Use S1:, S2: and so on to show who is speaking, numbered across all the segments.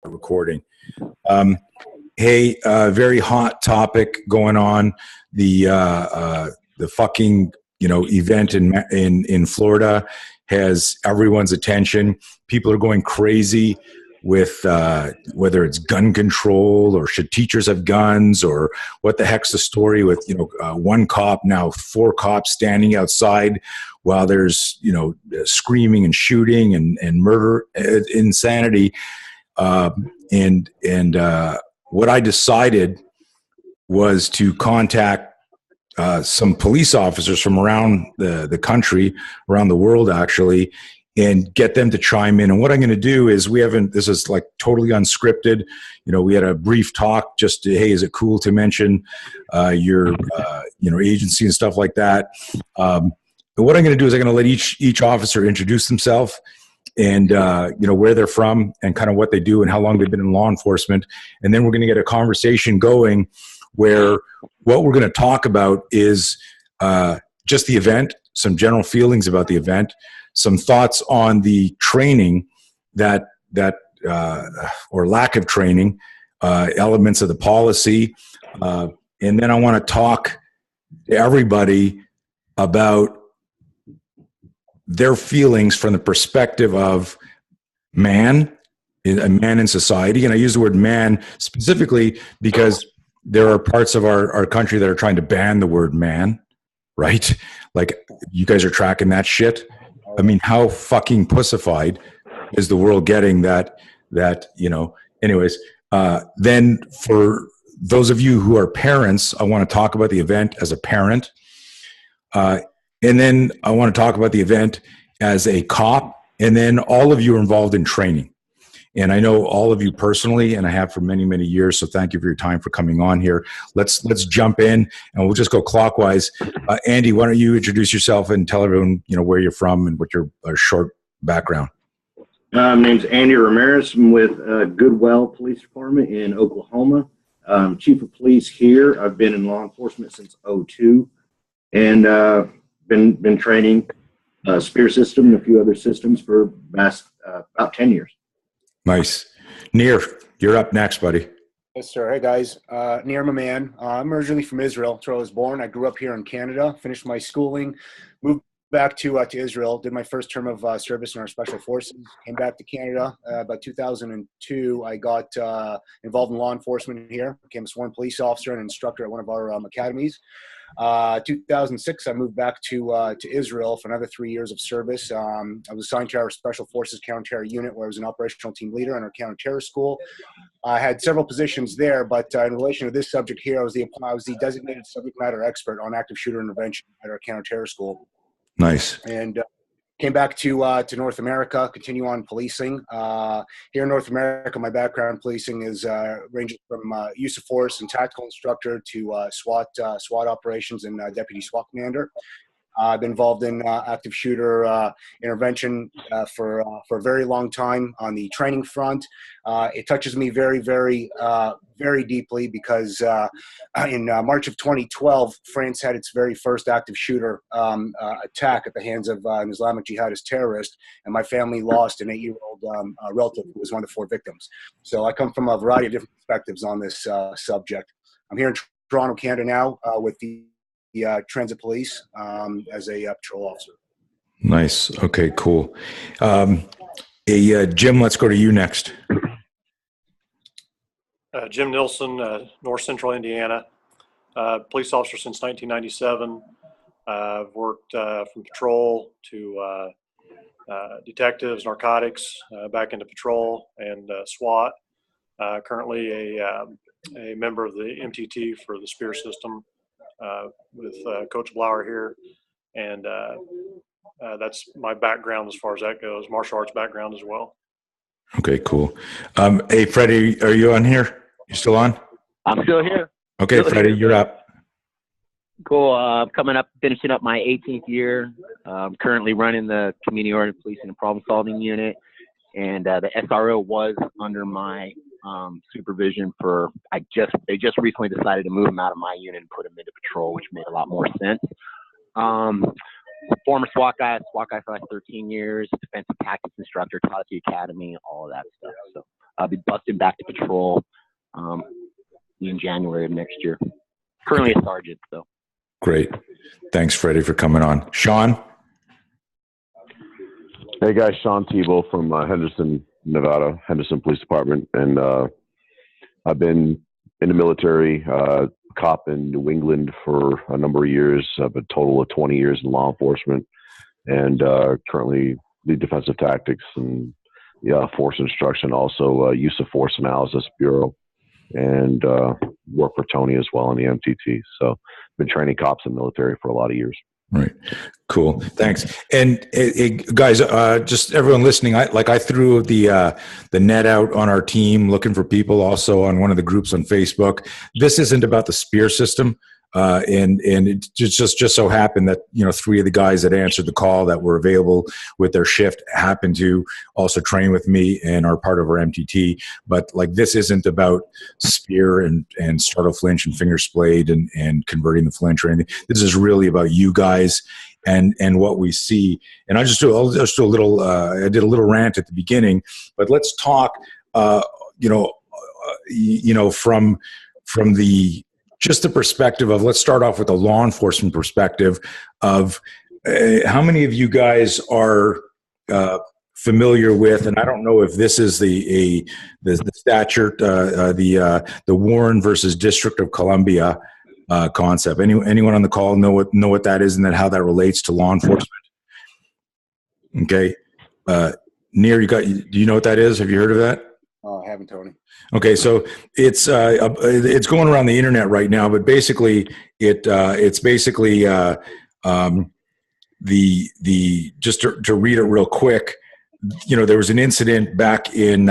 S1: Recording. Hey, very hot topic going on. The fucking event in Florida has everyone's attention. People are going crazy with whether it's gun control or should teachers have guns or what the heck's the story with one cop, now 4 cops standing outside while there's screaming and shooting and murder, insanity. And what I decided was to contact some police officers from around the country, around the world actually, and get them to chime in. And what I'm going to do is this is like totally unscripted. We had a brief talk just to, hey, is it cool to mention your agency and stuff like that. And what I'm going to do is I'm going to let each officer introduce themselves and where they're from and kind of what they do and how long they've been in law enforcement. And then we're going to get a conversation going where what we're going to talk about is just the event, some general feelings about the event, some thoughts on the training that or lack of training, elements of the policy. And then I want to talk to everybody about their feelings from the perspective of a man in society. And I use the word man specifically because there are parts of our country that are trying to ban the word man, right? Like you guys are tracking that shit. I mean, how fucking pussified is the world getting that anyways, then for those of you who are parents, I want to talk about the event as a parent. And then I want to talk about the event as a cop. And then all of you are involved in training. And I know all of you personally, and I have for many, many years. So thank you for your time for coming on here. Let's jump in and we'll just go clockwise. Andy, why don't you introduce yourself and tell everyone, where you're from and what your short background.
S2: My name's Andy Ramirez. I'm with Goodwell Police Department in Oklahoma. Chief of Police here. I've been in law enforcement since 2002 and been training Spear system and a few other systems for about 10 years.
S1: Nice. Nir, you're up next, buddy.
S3: Yes, sir. Hey, guys. Nir Maman. I'm originally from Israel. That's where I was born. I grew up here in Canada, finished my schooling, moved back to Israel, did my first term of service in our special forces, came back to Canada. About 2002, I got involved in law enforcement here, became a sworn police officer and instructor at one of our academies. 2006, I moved back to Israel for another 3 years of service. I was assigned to our Special Forces Counter-Terror Unit, where I was an operational team leader in our counter-terror school. I had several positions there, but in relation to this subject here, I was the designated subject matter expert on active shooter intervention at our counter-terror school.
S1: Nice.
S3: And came back to North America, continue on policing. Here in North America, my background in policing is ranging from use of force and tactical instructor to SWAT operations and deputy SWAT commander. I've been involved in active shooter intervention for a very long time on the training front. It touches me very, very, very deeply because in March of 2012, France had its very first active shooter attack at the hands of an Islamic jihadist terrorist, and my family lost an 8-year-old relative who was one of the 4 victims. So I come from a variety of different perspectives on this subject. I'm here in Toronto, Canada now with the transit police as a patrol officer.
S1: Nice. Okay, cool. Jim, let's go to you next.
S4: Jim Nilsson, North Central Indiana, police officer since 1997. I've worked from patrol to detectives, narcotics, back into patrol and SWAT. Currently a member of the MTT for the Spear system with Coach Blauer here. And that's my background as far as that goes, martial arts background as well.
S1: Okay, cool. Hey, Freddie, are you on here? You still on?
S5: I'm still here.
S1: Okay,
S5: still
S1: Freddie,
S5: here.
S1: You're up.
S5: Cool. Coming up, finishing up my 18th year. Currently running the community oriented policing and problem solving unit. And the SRO was under my supervision for, they just recently decided to move him out of my unit and put him into patrol, which made a lot more sense. Former SWAT guy for like 13 years, defensive tactics instructor, taught at the academy, all of that stuff. So I'll be busting back to patrol in January of next year. Currently a sergeant, so.
S1: Great. Thanks, Freddie, for coming on. Sean?
S6: Hey, guys. Sean Tebow from Henderson, Nevada, Henderson Police Department. And I've been in the military, cop in New England for a number of years. I have a total of 20 years in law enforcement, and currently lead defensive tactics and force instruction, also use of force analysis bureau, and work for Tony as well in the MTT. So been training cops in the military for a lot of years.
S1: Right. Cool. Thanks. And guys, just everyone listening, I threw the net out on our team looking for people, also on one of the groups on Facebook. This isn't about the spear system. And it just so happened that, 3 of the guys that answered the call that were available with their shift happened to also train with me and are part of our MTT. But this isn't about spear and startle flinch and finger splayed and converting the flinch or anything. This is really about you guys and what we see. And I'll just do a little, I did a little rant at the beginning, but let's talk, from the, just the perspective of, let's start off with a law enforcement perspective of how many of you guys are familiar with, and I don't know if this is the statute, the Warren versus District of Columbia concept. Anyone on the call know what that is, and then how that relates to law enforcement? Okay, Nir, do you know what that is? Have you heard of that?
S3: Oh, I haven't, Tony.
S1: Okay, so it's going around the internet right now, but basically it's basically the just to read it real quick. There was an incident back in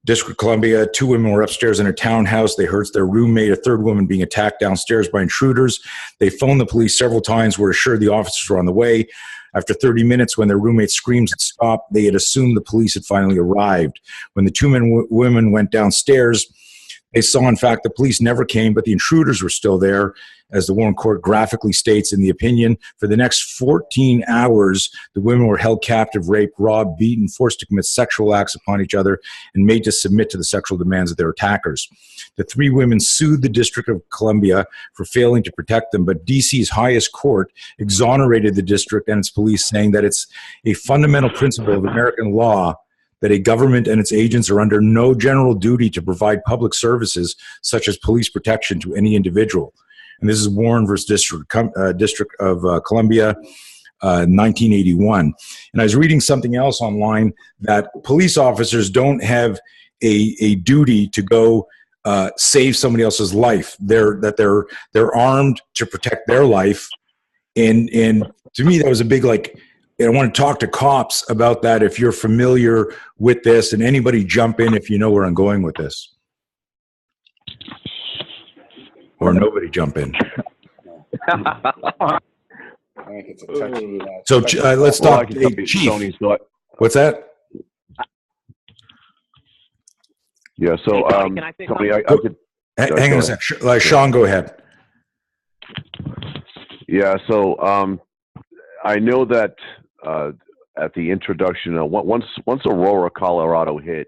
S1: District of Columbia. 2 women were upstairs in a townhouse. They heard their roommate, a third woman, being attacked downstairs by intruders. They phoned the police several times, were assured the officers were on the way. After 30 minutes, when their roommate screams had stopped, they had assumed the police had finally arrived. When the 2 women went downstairs, they saw, in fact, the police never came, but the intruders were still there. As the Warren Court graphically states in the opinion, for the next 14 hours, the women were held captive, raped, robbed, beaten, forced to commit sexual acts upon each other, and made to submit to the sexual demands of their attackers. The 3 women sued the District of Columbia for failing to protect them, but DC's highest court exonerated the district and its police, saying that it's a fundamental principle of American law that a government and its agents are under no general duty to provide public services such as police protection to any individual. And this is Warren versus District of Columbia, 1981. And I was reading something else online that police officers don't have a duty to go save somebody else's life. They're armed to protect their life. And to me, that was a big, I want to talk to cops about that if you're familiar with this, and anybody jump in if you know where I'm going with this. Or nobody jump in.
S3: I think it's a touchy.
S1: So let's talk. Chief. What's that?
S6: Yeah, so
S5: Tony, can I say
S6: Tony, I could,
S1: hang on a sec. Sean, go ahead.
S6: Yeah, so I know that at the introduction, once Aurora, Colorado hit,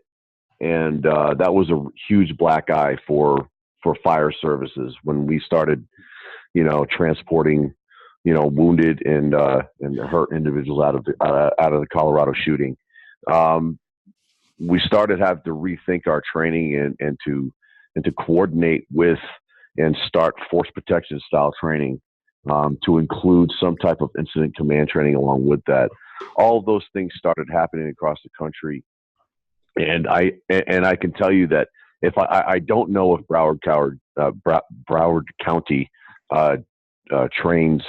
S6: and that was a huge black eye for fire services when we started, transporting, wounded and hurt individuals out of the Colorado shooting. We started having to rethink our training and to coordinate with and start force protection style training. To include some type of incident command training along with that. All of those things started happening across the country. And I can tell you that if I don't know if Broward County trains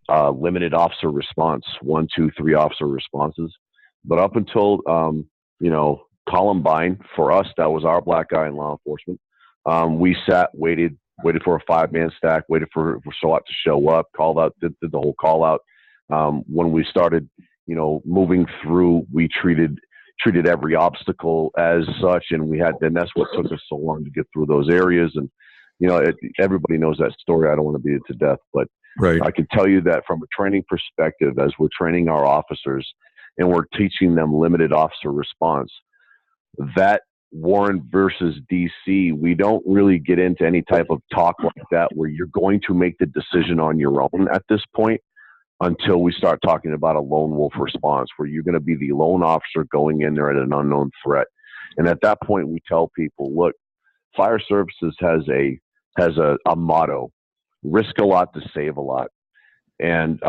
S6: limited officer response, 1, 2, 3 officer responses. But up until, Columbine, for us, that was our black guy in law enforcement. We waited for a 5-man stack, waited for SWAT to show up, called out, did the whole call out. When we started, moving through, we treated every obstacle as such, and that's what took us so long to get through those areas. And, everybody knows that story. I don't want to beat it to death, but
S1: right.
S6: I can tell you that from a training perspective, as we're training our officers and we're teaching them limited officer response, that Warren versus DC, we don't really get into any type of talk like that where you're going to make the decision on your own at this point until we start talking about a lone wolf response, where you're going to be the lone officer going in there at an unknown threat. And at that point, we tell people, look, fire services has a motto: risk a lot to save a lot. And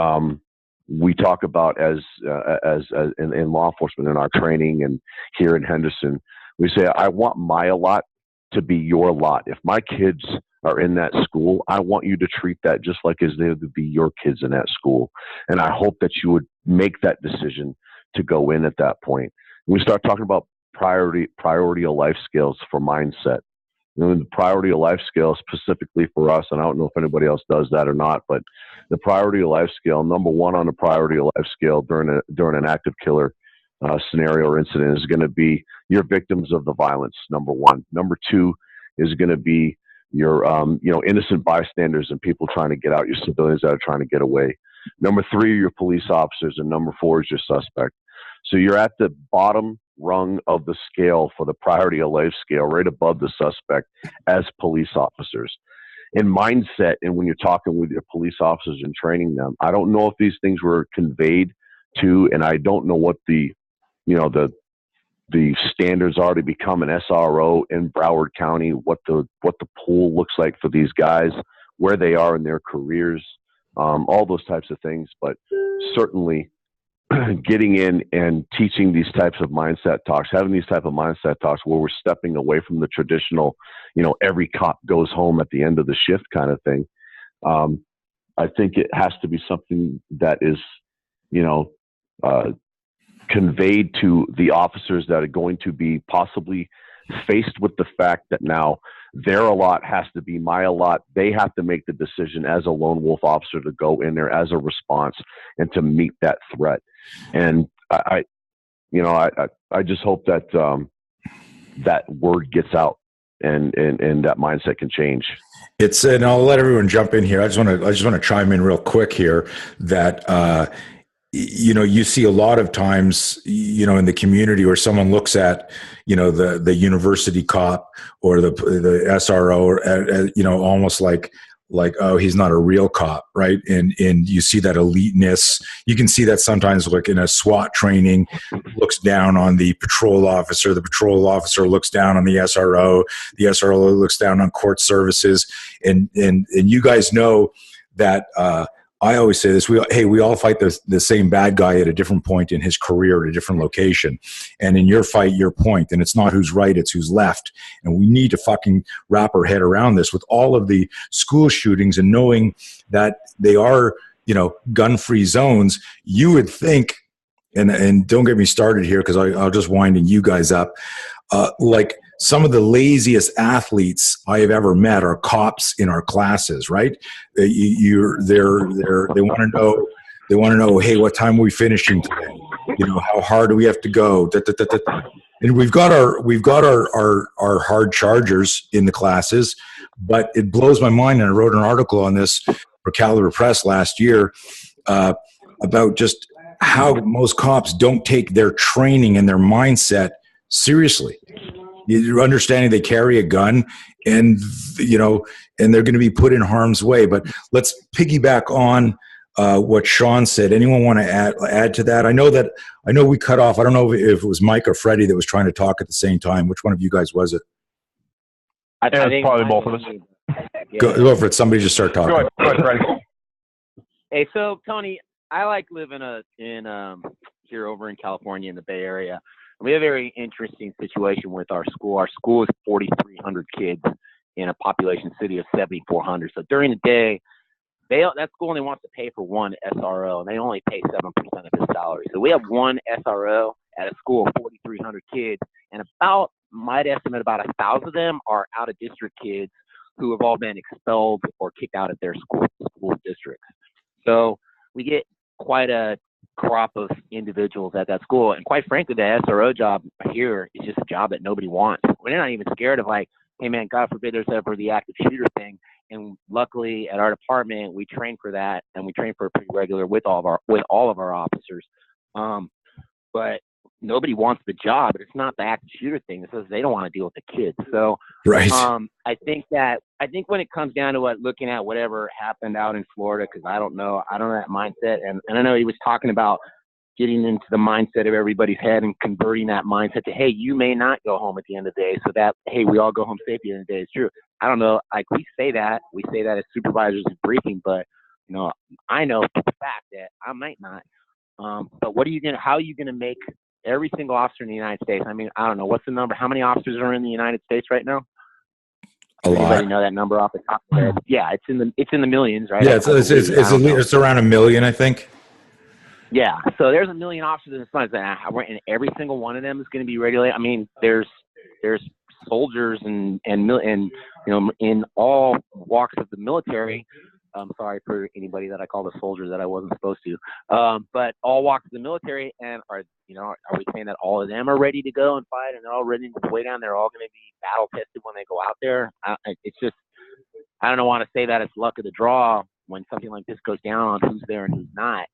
S6: we talk about as in law enforcement in our training and here in Henderson, we say, I want my a lot to be your lot. If my kids are in that school, I want you to treat that just like as they would be your kids in that school. And I hope that you would make that decision to go in at that point. We start talking about priority of life skills for mindset. The priority of life scale specifically for us, and I don't know if anybody else does that or not, but the priority of life scale, number one on the priority of life scale during an active killer scenario or incident is going to be your victims of the violence, number one. Number two is going to be your innocent bystanders and people trying to get out, your civilians that are trying to get away. Number three are your police officers, and number four is your suspect. So you're at the bottom rung of the scale for the priority of life scale, right above the suspect as police officers. In mindset, and when you're talking with your police officers and training them, I don't know if these things were conveyed to, and I don't know what the standards are to become an SRO in Broward County, what the pool looks like for these guys, where they are in their careers, all those types of things. But certainly getting in and teaching these types of mindset talks, having these type of mindset talks where we're stepping away from the traditional, every cop goes home at the end of the shift kind of thing. I think it has to be something that is, conveyed to the officers that are going to be possibly faced with the fact that now their a lot has to be my a lot. They have to make the decision as a lone wolf officer to go in there as a response and to meet that threat. And I just hope that that word gets out and that mindset can change.
S1: And I'll let everyone jump in here. I just want to chime in real quick here that you see a lot of times, in the community where someone looks at, the university cop or the SRO, or, almost like, oh, he's not a real cop, right? And you see that eliteness. You can see that sometimes, like in a SWAT training, looks down on the patrol officer. The patrol officer looks down on the SRO. The SRO looks down on court services. And you guys know that. I always say this: we all fight the same bad guy at a different point in his career, at a different location. And in your fight, your point, and it's not who's right, it's who's left. And we need to fucking wrap our head around this with all of the school shootings and knowing that they are, gun-free zones. You would think, and don't get me started here because I'll just winding you guys up. Like some of the laziest athletes I have ever met are cops in our classes, right? They want to know, hey, what time are we finishing today? How hard do we have to go? And we've got our hard chargers in the classes, but it blows my mind. And I wrote an article on this for Caliber Press last year about just how most cops don't take their training and their mindset seriously. You're understanding they carry a gun and they're going to be put in harm's way. But let's piggyback on what Sean said. Anyone want to add to that? I know we cut off. I don't know if it was Mike or Freddie that was trying to talk at the same time. Which one of you guys was it?
S7: I think probably both of us.
S1: Yeah. Go for it. Somebody just start talking.
S7: Go ahead, Freddie.
S5: Hey, so Tony, I like living here over in California in the Bay Area. We have a very interesting situation with our school. Our school is 4,300 kids in a population city of 7,400. So during the day, that school only wants to pay for one SRO, and they only pay 7% of his salary. So we have one SRO at a school of 4,300 kids, and might estimate about 1,000 of them are out-of-district kids who have all been expelled or kicked out of their school districts. So we get quite a crop of individuals at that school. And quite frankly, the SRO job here is just a job that nobody wants. We're not even scared of like, hey man, God forbid there's ever the active shooter thing. And luckily at our department, we train for that, and we train for it pretty regular with all of our officers. But nobody wants the job, but it's not the active shooter thing. It says they don't want to deal with the kids. So
S1: Right.
S5: I think when it comes down to looking at whatever happened out in Florida, because I don't know that mindset, and I know he was talking about getting into the mindset of everybody's head and converting that mindset to, hey, you may not go home at the end of the day, so that, hey, we all go home safe at the end of the day. It's true. I don't know. Like, we say that as supervisors in briefing, but I know for the fact that I might not. But how are you gonna make every single officer in the United States? I mean, I don't know, what's the number? How many officers are in the United States right now?
S1: A lot.
S5: Anybody know that number off the top of their head? Yeah, it's in the millions, right?
S1: Yeah, it's around 1 million, I think.
S5: Yeah, so there's 1 million officers in the front, and every single one of them is going to be regulated. I mean, there's soldiers and in all walks of the military. I'm sorry for anybody that I called a soldier that I wasn't supposed to. But all walks of the military, and are we saying that all of them are ready to go and fight, and they're all ready to way down? They're all going to be battle tested when they go out there. It's just, I don't want to say that it's luck of the draw when something like this goes down on who's there and who's not.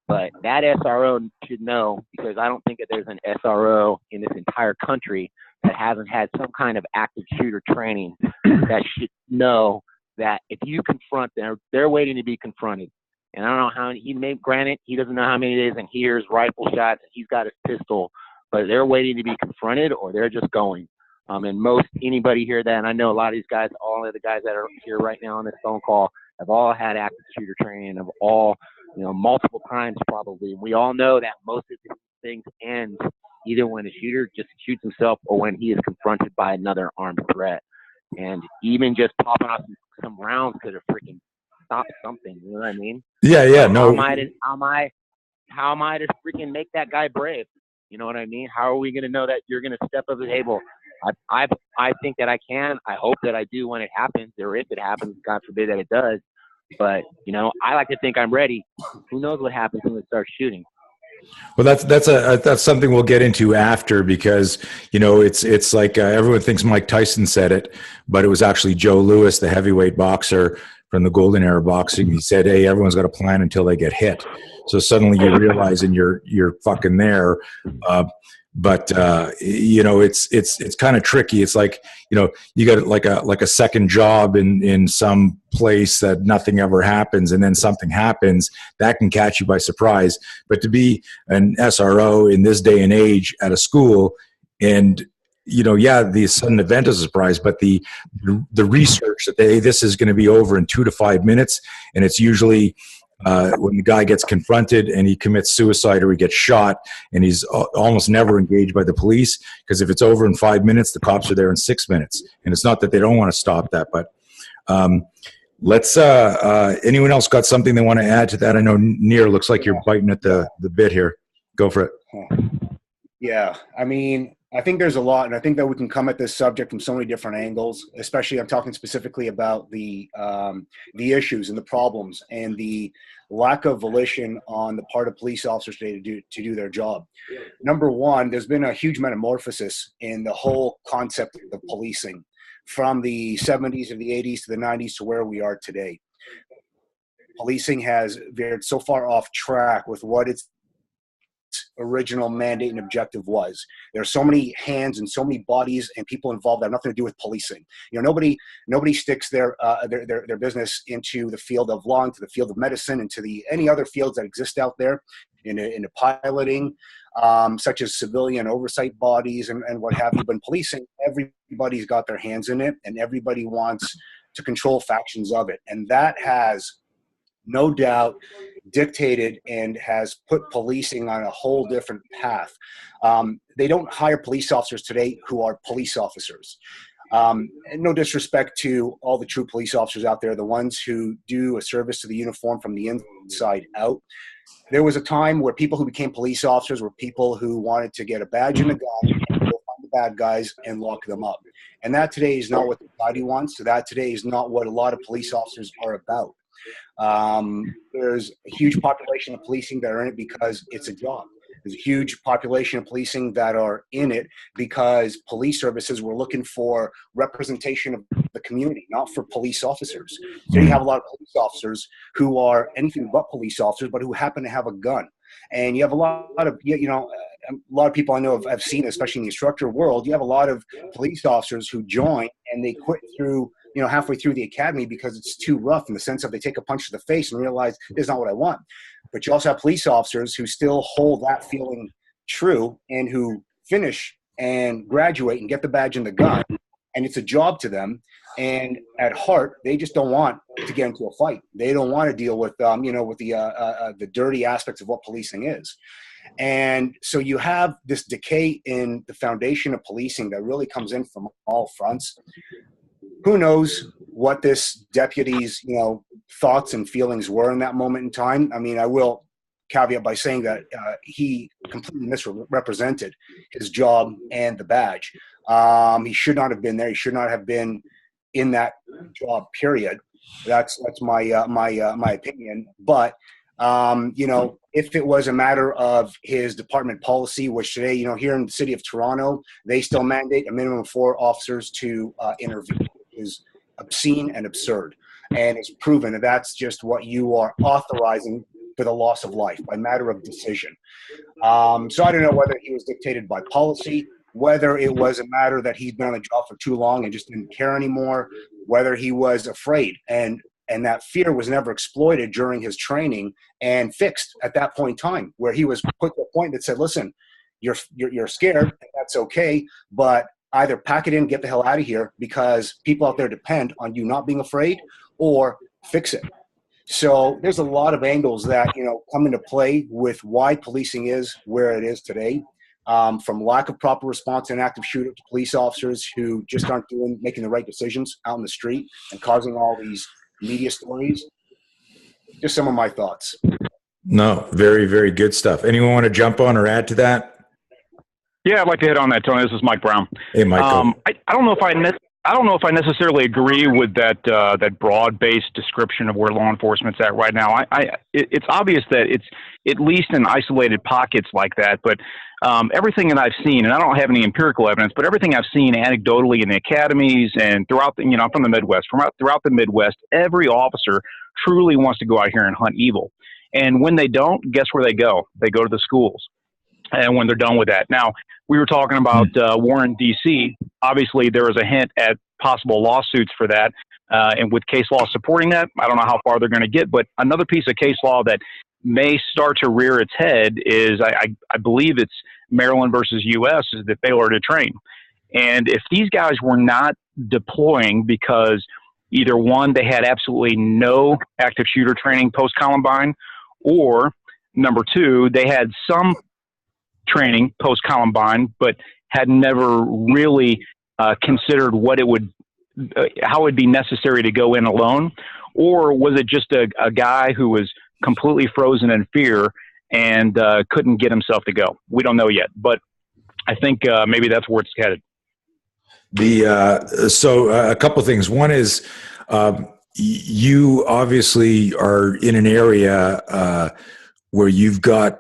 S5: But that SRO should know, because I don't think that there's an SRO in this entire country that hasn't had some kind of active shooter training that should know that if you confront them, they're waiting to be confronted. And I don't know how granted, he doesn't know how many it is, and he hears rifle shots, and he's got his pistol, but they're waiting to be confronted, or they're just going. And anybody here that, and I know a lot of these guys, all of the guys that are here right now on this phone call, have all had active shooter training, have all, multiple times probably. And we all know that most of these things end either when a shooter just shoots himself or when he is confronted by another armed threat. And even just popping off some rounds could have freaking stopped something. You know what I mean?
S1: Yeah. No.
S5: How am I to freaking make that guy brave? You know what I mean? How are we going to know that you're going to step up to the table? I think that I can. I hope that I do when it happens, or if it happens. God forbid that it does. But I like to think I'm ready. Who knows what happens when it starts shooting?
S1: Well, that's something we'll get into after, because it's like everyone thinks Mike Tyson said it, but it was actually Joe Louis, the heavyweight boxer from the golden era boxing. He said, "Hey, everyone's got a plan until they get hit." So suddenly you realize, and you're fucking there. But it's kind of tricky. It's like, you got like a second job in some place that nothing ever happens, and then something happens that can catch you by surprise. But to be an SRO in this day and age at a school, and the sudden event is a surprise, but the research that this is going to be over in 2 to 5 minutes, and it's usually when the guy gets confronted and he commits suicide or he gets shot, and he's almost never engaged by the police, because if it's over in 5 minutes, the cops are there in 6 minutes. And it's not that they don't want to stop that, but let's anyone else got something they want to add to that? I know Nir, looks like you're biting at the bit here. Go for it.
S3: Yeah, I mean, I think there's a lot, and I think that we can come at this subject from so many different angles. Especially, I'm talking specifically about the issues and the problems and the lack of volition on the part of police officers today to do their job. Number one, there's been a huge metamorphosis in the whole concept of policing, from the 70s to the 80s to the 90s to where we are today. Policing has veered so far off track with what its original mandate and objective was. There are so many hands and so many bodies and people involved that have nothing to do with policing. Nobody sticks their business into the field of law, into the field of medicine, into any other fields that exist out there, into piloting, such as civilian oversight bodies and what have you. But in policing, everybody's got their hands in it, and everybody wants to control factions of it, and that has no doubt dictated and has put policing on a whole different path. They don't hire police officers today who are police officers. And no disrespect to all the true police officers out there, the ones who do a service to the uniform from the inside out. There was a time where people who became police officers were people who wanted to get a badge and a gun and go find the bad guys and lock them up. And that today is not what society wants. So that today is not what a lot of police officers are about. There's a huge population of policing that are in it because it's a job. There's a huge population of policing that are in it because police services were looking for representation of the community, not for police officers. So you have a lot of police officers who are anything but police officers, but who happen to have a gun. And you have a lot of, a lot of people I know have seen, especially in the instructor world, you have a lot of police officers who join and they quit through, halfway through the academy because it's too rough, in the sense of they take a punch to the face and realize this is not what I want. But you also have police officers who still hold that feeling true and who finish and graduate and get the badge and the gun, and it's a job to them. And at heart, they just don't want to get into a fight. They don't want to deal with, with the dirty aspects of what policing is. And so you have this decay in the foundation of policing that really comes in from all fronts. Who knows what this deputy's, thoughts and feelings were in that moment in time? I mean, I will caveat by saying that he completely misrepresented his job and the badge. He should not have been there. He should not have been in that job, period. That's my my opinion. But if it was a matter of his department policy, which today, here in the city of Toronto, they still mandate a minimum of 4 officers to interview, which is obscene and absurd. And it's proven that that's just what you are authorizing for the loss of life by matter of decision. So I don't know whether he was dictated by policy, whether it was a matter that he'd been on the job for too long and just didn't care anymore, whether he was afraid and that fear was never exploited during his training and fixed at that point in time, where he was put to a point that said, listen, you're scared, that's okay, but either pack it in, get the hell out of here, because people out there depend on you not being afraid, or fix it. So there's a lot of angles that, come into play with why policing is where it is today. From lack of proper response to an active shooter to police officers who just aren't making the right decisions out in the street and causing all these media stories. Just some of my thoughts.
S1: No, very, very good stuff. Anyone want to jump on or add to that?
S7: Yeah, I'd like to hit on that, Tony. This is Mike Brown.
S1: Hey, Mike.
S7: I don't know if I necessarily agree with that broad-based description of where law enforcement's at right now. It's obvious that it's at least in isolated pockets like that, but everything that I've seen, and I don't have any empirical evidence, but everything I've seen anecdotally in the academies and throughout the, I'm from the Midwest, throughout the Midwest, every officer truly wants to go out here and hunt evil. And when they don't, guess where they go? They go to the schools. And when they're done with that. Now, we were talking about Warren, D.C. Obviously, there was a hint at possible lawsuits for that. And with case law supporting that, I don't know how far they're going to get. But another piece of case law that may start to rear its head is, I believe it's Maryland versus U.S., is the failure to train. And if these guys were not deploying because either one, they had absolutely no active shooter training post-Columbine, or number two, they had some training post-Columbine, but had never really considered what it would, how it would be necessary to go in alone, or was it just a guy who was completely frozen in fear and couldn't get himself to go? We don't know yet, but I think maybe that's where it's headed.
S1: So a couple of things. One is you obviously are in an area where you've got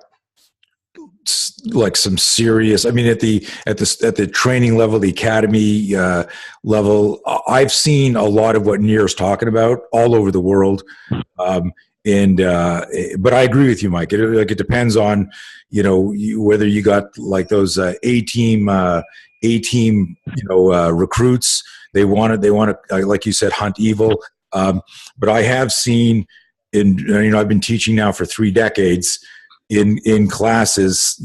S1: like some serious, I mean, at the training level, the academy level, I've seen a lot of what Nir's talking about all over the world. But I agree with you, Mike. It depends on, whether you got like those A-team, recruits. They want to, like you said, hunt evil. But I have seen I've been teaching now for 3 decades in classes,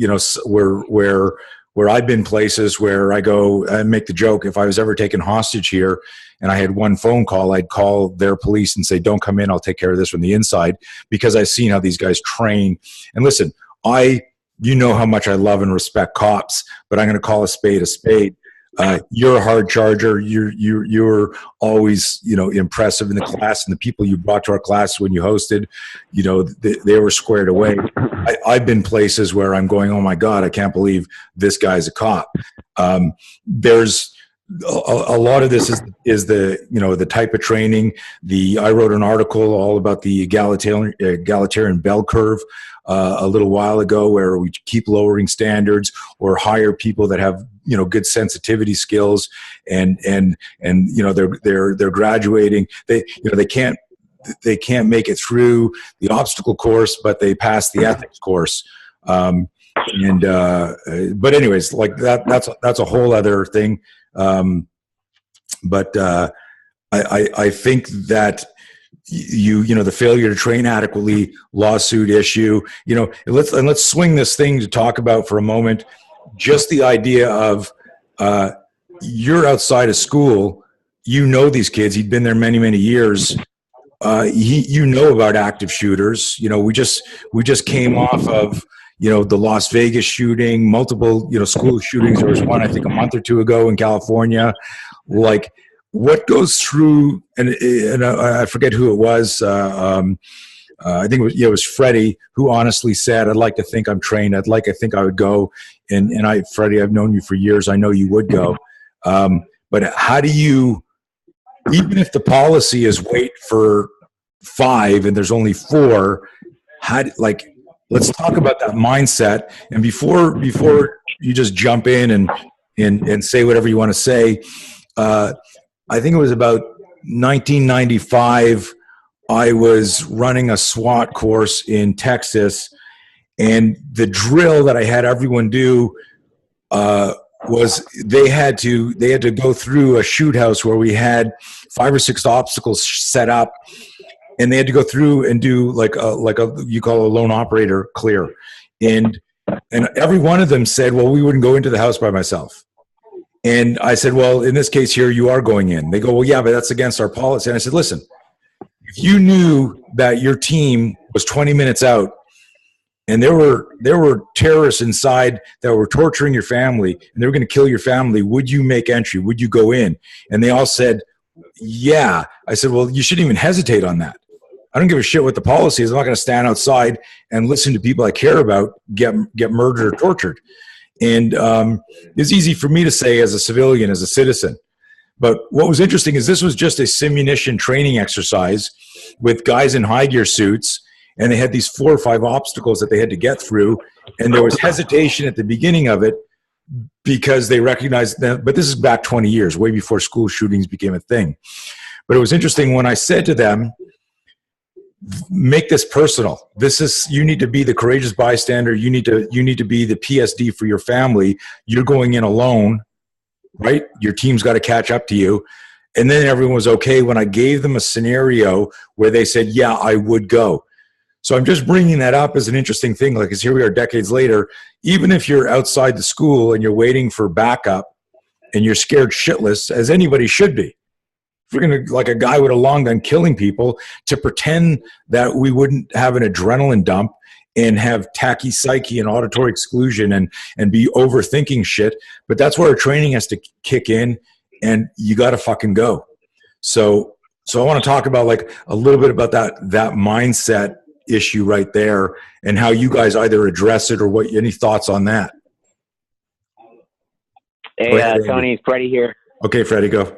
S1: where I've been places where I go and make the joke, if I was ever taken hostage here and I had one phone call, I'd call their police and say, don't come in, I'll take care of this from the inside, because I've seen how these guys train. And listen, you know how much I love and respect cops, but I'm going to call a spade a spade. You're a hard charger. You're always, impressive in the class, and the people you brought to our class when you hosted, they were squared away. I've been places where I'm going, oh my God, I can't believe this guy's a cop. There's a lot of this is the type of training. I wrote an article all about the egalitarian bell curve a little while ago, where we keep lowering standards or hire people that have good sensitivity skills, and they're graduating. They can't make it through the obstacle course, but they pass the ethics course. And but anyways, like that's a whole other thing. But I think that you know the failure to train adequately, lawsuit issue. You know, let's swing this thing to talk about for a moment. Just the idea of you're outside of school, you know these kids. He'd been there many years. You know about active shooters. You know, we just came off of, you know, the Las Vegas shooting, multiple, you know, school shootings. There was one, I think, a month or two ago in California. Like, what goes through, and I forget who it was. I think it was Freddie who honestly said, "I'd like to think I'm trained. I'd like to think I would go." And Freddie, I've known you for years. I know you would go. But how do you, even if the policy is wait for 5 and there's only 4, let's talk about that mindset. And before you just jump in and say whatever you want to say, I think it was about 1995. I was running a SWAT course in Texas, and the drill that I had everyone do was they had to go through a shoot house where we had 5 or 6 obstacles set up, and they had to go through and do like a you call a lone operator clear, and every one of them said, "Well, we wouldn't go into the house by myself." And I said, "Well, in this case here, you are going in." They go, "Well, yeah, but that's against our policy." And I said, "Listen, if you knew that your team was 20 minutes out and there were terrorists inside that were torturing your family and they were going to kill your family, would you make entry? Would you go in?" And they all said, "Yeah." I said, "Well, you shouldn't even hesitate on that. I don't give a shit what the policy is. I'm not going to stand outside and listen to people I care about get murdered or tortured." And it's easy for me to say as a civilian, as a citizen. But what was interesting is this was just a simunition training exercise with guys in high gear suits, and they had these 4 or 5 obstacles that they had to get through, and there was hesitation at the beginning of it because they recognized that, but this is back 20 years, way before school shootings became a thing. But it was interesting when I said to them, make this personal. You need to be the courageous bystander. You need to be the PSD for your family. You're going in alone, right? Your team's got to catch up to you. And then everyone was okay when I gave them a scenario where they said, "Yeah, I would go." So I'm just bringing that up as an interesting thing. Like, because here we are decades later, even if you're outside the school and you're waiting for backup and you're scared shitless, as anybody should be. If you're going to, like a guy with a long gun killing people, to pretend that we wouldn't have an adrenaline dump and have tachypsyche and auditory exclusion and be overthinking shit. But that's where our training has to kick in, and you got to fucking go. So I want to talk about like a little bit about that mindset issue right there and how you guys either address it or any thoughts on that.
S5: Hey, Tony, Freddie here.
S1: Okay, Freddie, go.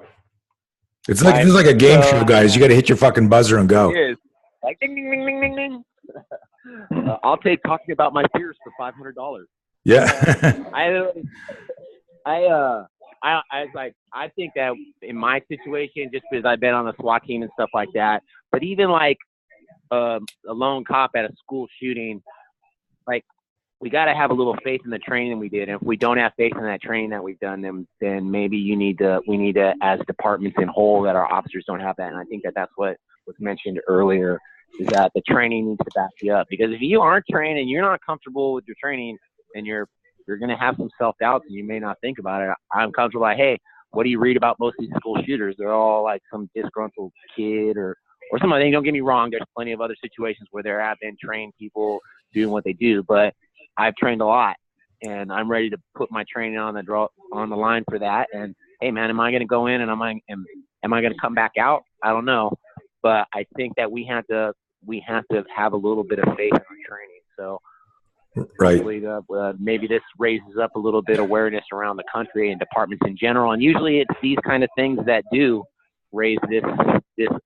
S1: It's like, this is like a game show, guys. You got to hit your fucking buzzer and go.
S5: It is. Like ding, ding, ding, ding, ding, ding. I'll take talking about my fears for $500.
S1: Yeah.
S5: I think that in my situation, just because I've been on a SWAT team and stuff like that, but even like a lone cop at a school shooting, like, we got to have a little faith in the training we did. And if we don't have faith in that training that we've done, then maybe we need to, as departments in whole, that our officers don't have that. And I think that that's what was mentioned earlier, is that the training needs to back you up. Because if you aren't trained and you're not comfortable with your training, then you're going to have some self-doubts and you may not think about it. I'm comfortable like, hey, what do you read about most of these school shooters? They're all like some disgruntled kid or some other thing. Don't get me wrong. There's plenty of other situations where there have been trained people doing what they do, but I've trained a lot, and I'm ready to put my training on the line for that. And hey, man, am I going to go in and am I going to come back out? I don't know, but I think that we have to have a little bit of faith in our training. So,
S1: right.
S5: Maybe this raises up a little bit of awareness around the country and departments in general. And usually, it's these kind of things that do raise this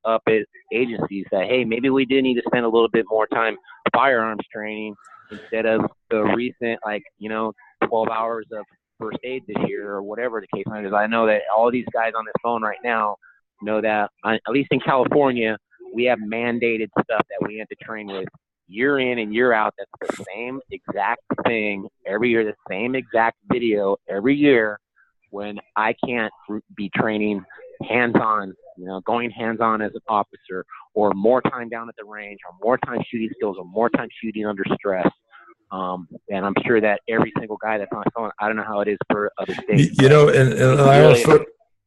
S5: up at agencies. That hey, maybe we do need to spend a little bit more time firearms training, instead of the recent, 12 hours of first aid this year or whatever the case is. I know that all these guys on this phone right now know that, at least in California, we have mandated stuff that we have to train with year in and year out. That's the same exact thing every year, the same exact video every year, when I can't be training hands-on, going hands-on as an officer, or more time down at the range, or more time shooting skills, or more time shooting under stress. And I'm sure that every single guy that's on the phone, I don't know how it is for other states.
S1: And I also,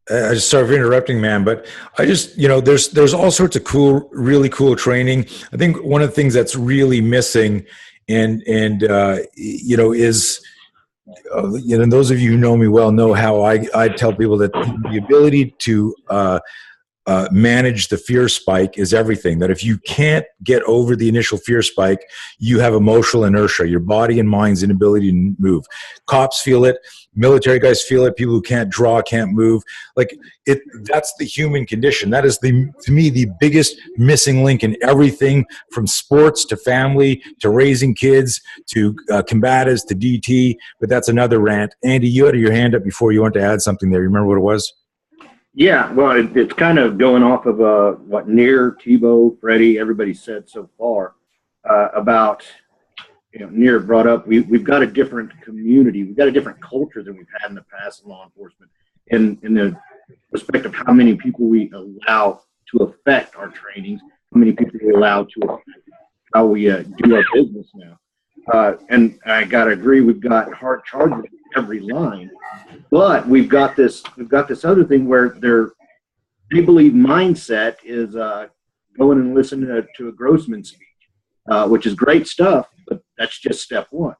S1: I just sorry for interrupting, man, but I just, there's all sorts of cool, really cool training. I think one of the things that's really missing and is, and those of you who know me well know how I tell people that the ability to manage the fear spike is everything. That if you can't get over the initial fear spike, you have emotional inertia, your body and mind's inability to move. Cops feel it, military guys feel it, people who can't draw, can't move. That's the human condition. That is, to me, the biggest missing link in everything from sports to family to raising kids to combatives to DT. But that's another rant. Andy, you had your hand up before. You want to add something there. You remember what it was?
S2: Yeah, well, it's kind of going off of what Nir, Tebow, Freddie, everybody said so far about, Nir brought up, we've got a different community, we've got a different culture than we've had in the past in law enforcement, in the respect of how many people we allow to affect our trainings, how many people we allow to affect how we do our business now. And I got to agree, we've got hard charges every line. But we've got this other thing where they believe mindset is going and listening to a Grossman speech, which is great stuff, but that's just step one.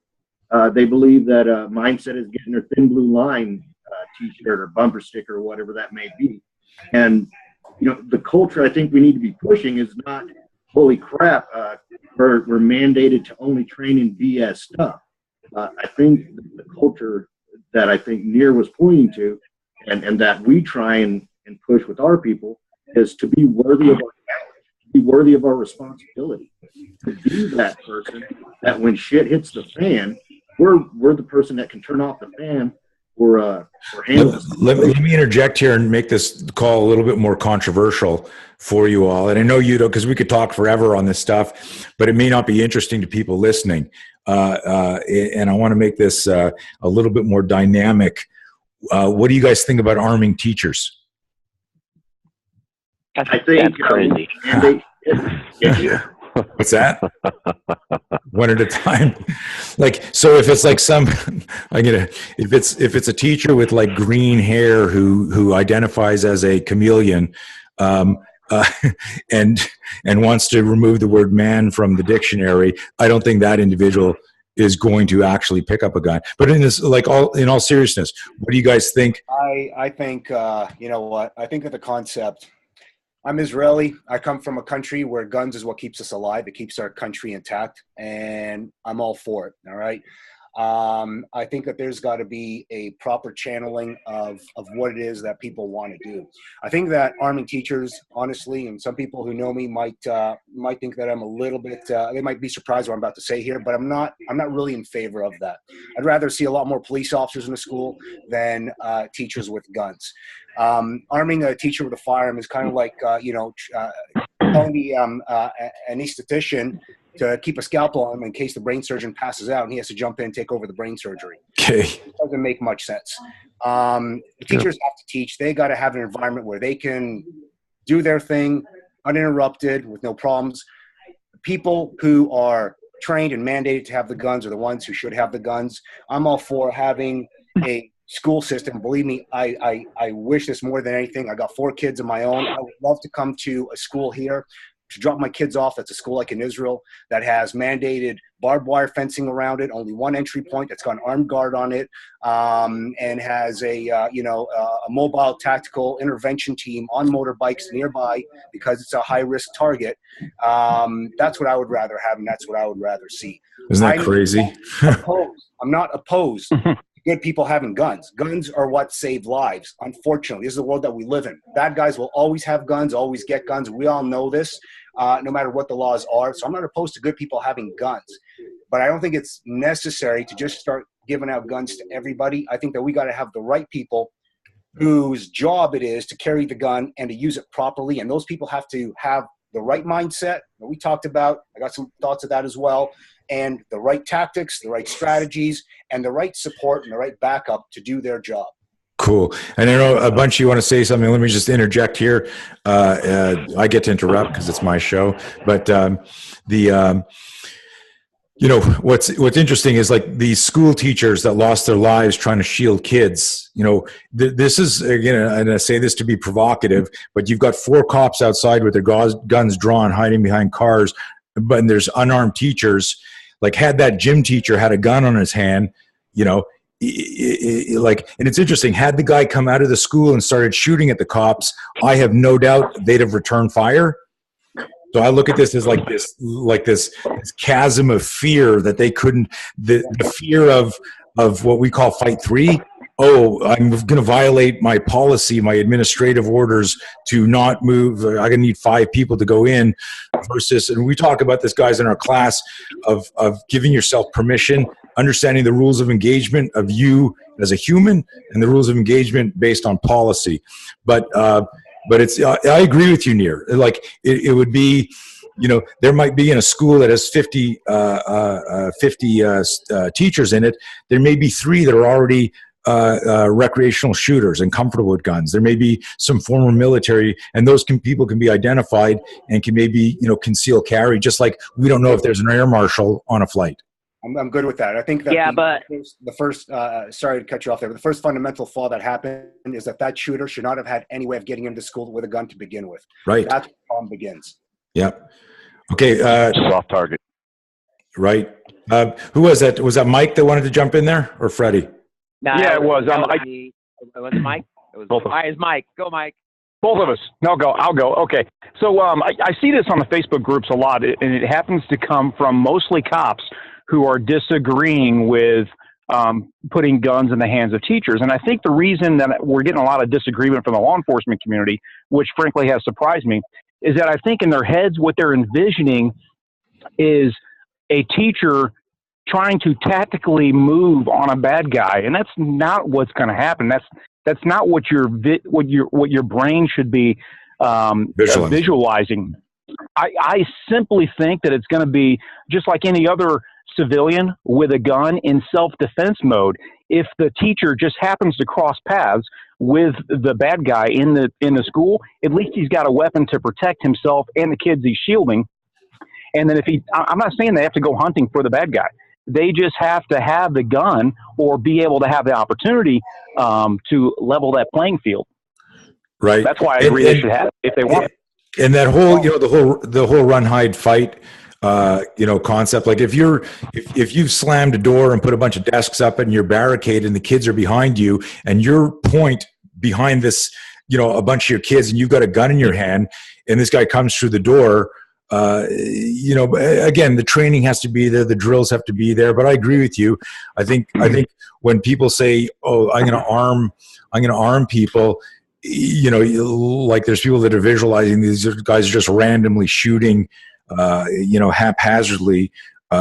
S2: They believe that mindset is getting their Thin Blue Line T-shirt or bumper sticker or whatever that may be. And the culture I think we need to be pushing is not, holy crap, we're mandated to only train in BS stuff. I think the culture that I think Nir was pointing to, and that we try and push with our people, is to be worthy of our challenge, to be worthy of our responsibility, to be that person that when shit hits the fan, we're the person that can turn off the fan or handle.
S1: Let me interject here and make this call a little bit more controversial for you all. And I know you don't, because we could talk forever on this stuff, but it may not be interesting to people listening. And I want to make this a little bit more dynamic. What do you guys think about arming teachers?
S2: I think
S5: that's crazy.
S1: What's that? One at a time. So if it's like if it's a teacher with like green hair who identifies as a chameleon, and wants to remove the word man from the dictionary, I don't think that individual is going to actually pick up a gun. But in this, in all seriousness, what do you guys think?
S3: I think, you know what? I think that the concept, I'm Israeli. I come from a country where guns is what keeps us alive. It keeps our country intact, and I'm all for it. All right. I think that there's got to be a proper channeling of what it is that people want to do. I think that arming teachers, honestly, and some people who know me might think that I'm a little bit, they might be surprised what I'm about to say here, but I'm not really in favor of that. I'd rather see a lot more police officers in the school than teachers with guns. Arming a teacher with a firearm is kind of like, telling the anesthetician to keep a scalpel on him in case the brain surgeon passes out and he has to jump in and take over the brain surgery.
S1: Okay.
S3: It doesn't make much sense. Teachers have to teach. They got to have an environment where they can do their thing uninterrupted with no problems. People who are trained and mandated to have the guns are the ones who should have the guns. I'm all for having a school system. Believe me, I wish this more than anything. I got 4 kids of my own. I would love to come to a school here to drop my kids off. That's a school like in Israel that has mandated barbed wire fencing around it, only one entry point that's got an armed guard on it, and has a mobile tactical intervention team on motorbikes nearby because it's a high-risk target. That's what I would rather have, and that's what I would rather see.
S1: Isn't that crazy?
S3: I'm not opposed to good people having guns. Guns are what save lives. Unfortunately, this is the world that we live in. Bad guys will always have guns, always get guns. We all know this, no matter what the laws are. So I'm not opposed to good people having guns. But I don't think it's necessary to just start giving out guns to everybody. I think that we got to have the right people whose job it is to carry the gun and to use it properly. And those people have to have the right mindset that we talked about. I got some thoughts of that as well. And the right tactics, the right strategies, and the right support and the right backup to do their job.
S1: Cool. And I know a bunch of you want to say something. Let me just interject here. I get to interrupt because it's my show. But you know, what's interesting is like these school teachers that lost their lives trying to shield kids. You know, this is, again, and I say this to be provocative, but you've got 4 cops outside with their guns drawn, hiding behind cars, but there's unarmed teachers. Like, had that gym teacher had a gun on his hand, you know, like, and it's interesting, had the guy come out of the school and started shooting at the cops, I have no doubt they'd have returned fire. So I look at this as like this chasm of fear that they couldn't, the fear of what we call fight 3. Oh, I'm going to violate my policy, my administrative orders to not move. I'm going to need 5 people to go in versus, and we talk about this, guys, in our class, of giving yourself permission, understanding the rules of engagement of you as a human and the rules of engagement based on policy. But it's, I agree with you, Nir. Like, it would be, you know, there might be in a school that has 50 teachers in it. There may be 3 that are already recreational shooters and comfortable with guns. There may be some former military, and those people can be identified and can maybe, you know, conceal carry, just like we don't know if there's an air marshal on a flight.
S3: I'm good with that. I think that the first sorry to cut you off there, but the first fundamental flaw that happened is that shooter should not have had any way of getting into school with a gun to begin with.
S1: Right.
S3: That's where the problem begins.
S1: Yep. Okay.
S6: Soft target.
S1: Right. Who was that? Was that Mike that wanted to jump in there, or Freddie?
S5: No,
S7: Yeah, it was.
S5: Was it Mike? It was both. All right, it's Mike. Go, Mike.
S7: Both of us. No, I'll go. Okay. So I see this on the Facebook groups a lot, and it happens to come from mostly cops who are disagreeing with putting guns in the hands of teachers. And I think the reason that we're getting a lot of disagreement from the law enforcement community, which frankly has surprised me, is that I think in their heads what they're envisioning is a teacher trying to tactically move on a bad guy, and that's not what's going to happen. That's not what your brain should be visualizing. I simply think that it's going to be just like any other civilian with a gun in self-defense mode. If the teacher just happens to cross paths with the bad guy in the school, at least he's got a weapon to protect himself and the kids he's shielding. And then I'm not saying they have to go hunting for the bad guy. They just have to have the gun or be able to have the opportunity to level that playing field.
S1: Right.
S7: That's why I agree they should have it if they want it.
S1: And that whole, you know, the whole run, hide, fight, you know, concept. Like if you've slammed a door and put a bunch of desks up and you're barricaded and the kids are behind you and your point behind this, you know, a bunch of your kids, and you've got a gun in your hand and this guy comes through the door, you know, again, the training has to be there, the drills have to be there. But I agree with you. I think when people say, "Oh, I'm going to arm people," you know, like there's people that are visualizing these guys are just randomly shooting, you know, haphazardly. We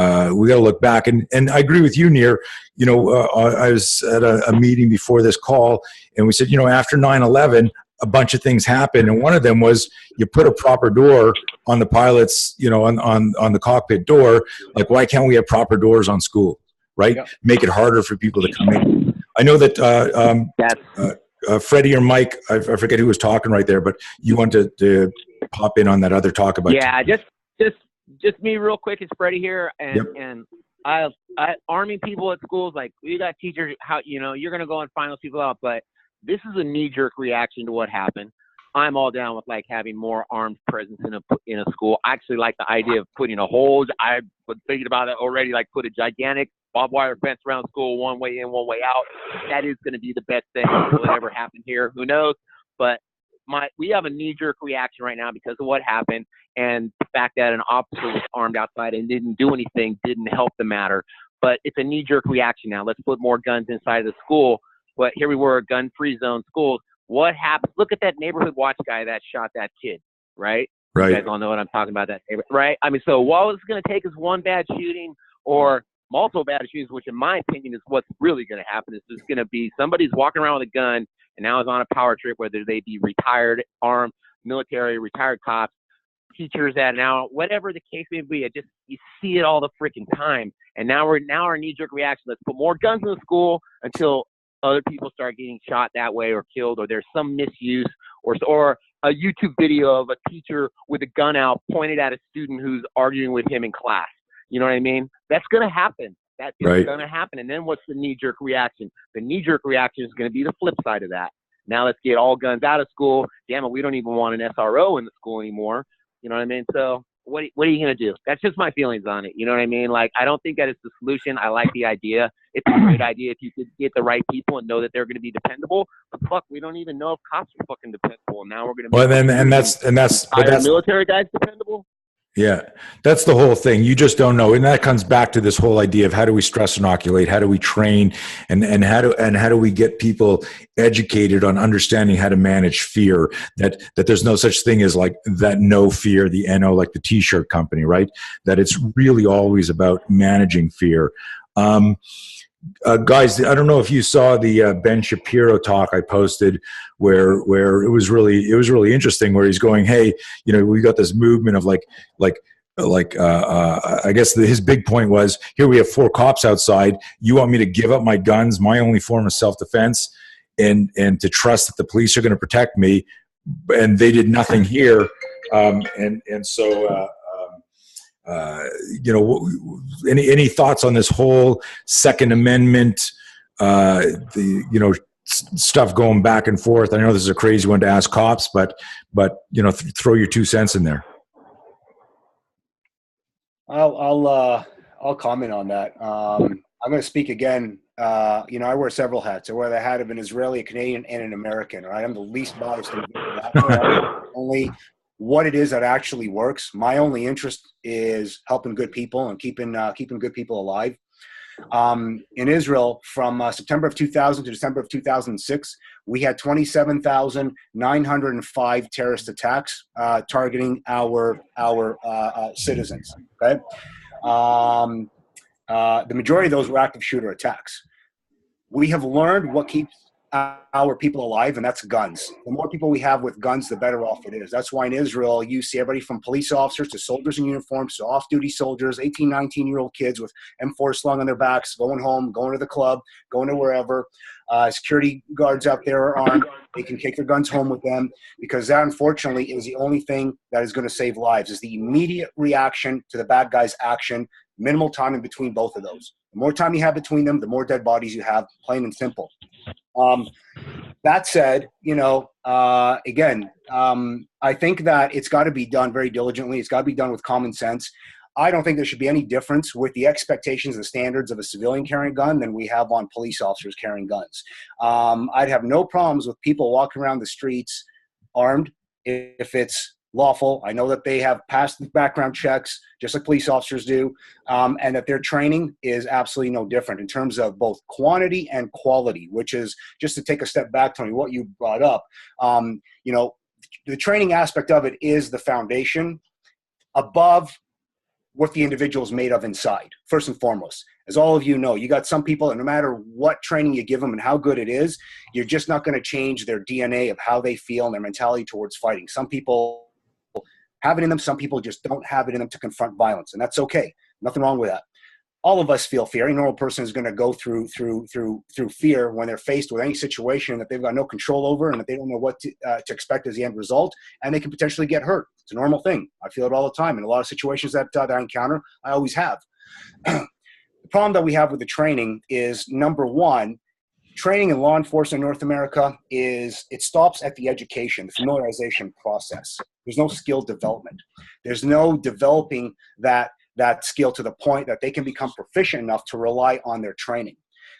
S1: got to look back, and I agree with you, Nir. You know, I was at a meeting before this call, and we said, you know, after 9/11. A bunch of things happened, and one of them was you put a proper door on the pilot's, you know, on the cockpit door. Like, why can't we have proper doors on school, right? Yeah. Make it harder for people to come in. I know that Freddie or Mike, I forget who was talking right there, but you wanted to pop in on that other talk about.
S5: Yeah, just me real quick. It's Freddie here, and I arming people at schools, like, we got teachers, how, you know, you're gonna go and find those people out, but this is a knee-jerk reaction to what happened. I'm all down with like having more armed presence in a school. I actually like the idea of putting a hold. I've been thinking about it already, like put a gigantic barbed wire fence around school, one way in, one way out. That is going to be the best thing that will ever happen here. Who knows? But we have a knee-jerk reaction right now because of what happened, and the fact that an officer was armed outside and didn't do anything didn't help the matter. But it's a knee-jerk reaction now. Let's put more guns inside the school. But here we were, gun-free zone schools. What happened? Look at that neighborhood watch guy that shot that kid, right?
S1: Right.
S5: You guys all know what I'm talking about, that neighborhood, right? I mean, so what it's going to take is one bad shooting or multiple bad shootings, which in my opinion is what's really going to happen. Is there's going to be somebody's walking around with a gun and now is on a power trip, whether they be retired, armed, military, retired cops. teachers that now, whatever the case may be, you see it all the freaking time. And now our knee-jerk reaction, let's put more guns in the school until other people start getting shot that way or killed, or there's some misuse, or a YouTube video of a teacher with a gun out pointed at a student who's arguing with him in class. You know what I mean? That's going to happen. That is
S1: Right.
S5: going to happen. And then what's the knee-jerk reaction? The knee-jerk reaction is going to be the flip side of that. Now let's get all guns out of school. Damn it, we don't even want an SRO in the school anymore. You know what I mean? So what are you going to do? That's just my feelings on it. You know what I mean? Like, I don't think that it's the solution. I like the idea. It's a great idea if you could get the right people and know that they're going to be dependable. But fuck, we don't even know if cops are fucking dependable. And now we're going to
S1: that's
S5: military guys dependable.
S1: Yeah, that's the whole thing. You just don't know, and that comes back to this whole idea of how do we stress inoculate, how do we train, and how do we get people educated on understanding how to manage fear. That there's no such thing as like that. No fear, the NO, like the T-shirt company, right? That it's really always about managing fear. Guys, I don't know if you saw the Ben Shapiro talk I posted, where it was really interesting. Where he's going, hey, we got this movement of I guess his big point was, here we have 4 cops outside. You want me to give up my guns, my only form of self-defense, and to trust that the police are going to protect me, and they did nothing here, any thoughts on this whole Second Amendment, stuff going back and forth? I know this is a crazy one to ask cops, but throw your 2 cents in there.
S3: I'll comment on that. I'm going to speak again. I wear several hats. I wear the hat of an Israeli, a Canadian, and an American. Right? I'm the least biased individual. Only what it is that actually works. My only interest is helping good people and keeping good people alive. In Israel, from September of 2000 to December of 2006, we had 27,905 terrorist attacks targeting our citizens. Okay, the majority of those were active shooter attacks. We have learned what keeps our people alive, and that's guns. The more people we have with guns, the better off it is. That's why in Israel, you see everybody from police officers to soldiers in uniforms to off-duty soldiers, 18, 19-year-old kids with M4 slung on their backs, going home, going to the club, going to wherever. Security guards out there are armed. They can take their guns home with them, because that, unfortunately, is the only thing that is going to save lives, is the immediate reaction to the bad guy's action, minimal time in between both of those. The more time you have between them, the more dead bodies you have, plain and simple. That said, again, I think that it's got to be done very diligently. It's got to be done with common sense. I don't think there should be any difference with the expectations and standards of a civilian carrying a gun than we have on police officers carrying guns. I'd have no problems with people walking around the streets armed if it's lawful. I know that they have passed the background checks just like police officers do, and that their training is absolutely no different in terms of both quantity and quality, which is, just to take a step back, Tony, what you brought up. The training aspect of it is the foundation above what the individual is made of inside, first and foremost. As all of you know, you got some people, and no matter what training you give them and how good it is, you're just not going to change their DNA of how they feel and their mentality towards fighting. Some people have it in them. Some people just don't have it in them to confront violence, and that's okay. Nothing wrong with that. All of us feel fear. Any normal person is going to go through fear when they're faced with any situation that they've got no control over and that they don't know what to expect as the end result, and they can potentially get hurt. It's a normal thing. I feel it all the time in a lot of situations that I encounter. I always have. The problem that we have with the training is, number one, training in law enforcement in North America it stops at the education, the familiarization process. There's no skill development. There's no developing that skill to the point that they can become proficient enough to rely on their training.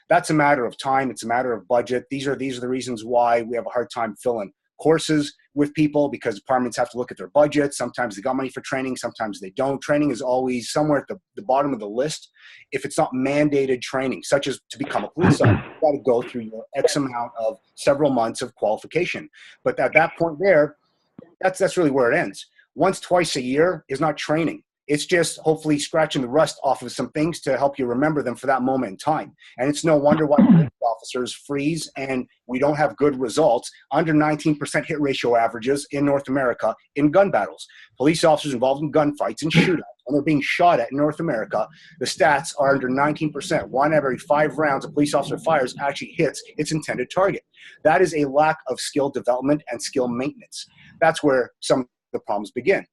S3: That's a matter of time. It's a matter of budget. These are the reasons why we have a hard time filling courses with people, because departments have to look at their budget. Sometimes they got money for training, sometimes they don't. Training is always somewhere at the bottom of the list. If it's not mandated training, such as to become a police officer, you've got to go through your X amount of several months of qualification. But at that point there, that's really where it ends. Once, twice a year is not training. It's just hopefully scratching the rust off of some things to help you remember them for that moment in time. And it's no wonder why police officers freeze and we don't have good results, under 19% hit ratio averages in North America in gun battles. Police officers involved in gunfights and shootouts, when they're being shot at in North America, the stats are under 19%. 1 out of every 5 rounds a police officer fires actually hits its intended target. That is a lack of skill development and skill maintenance. That's where some of the problems begin.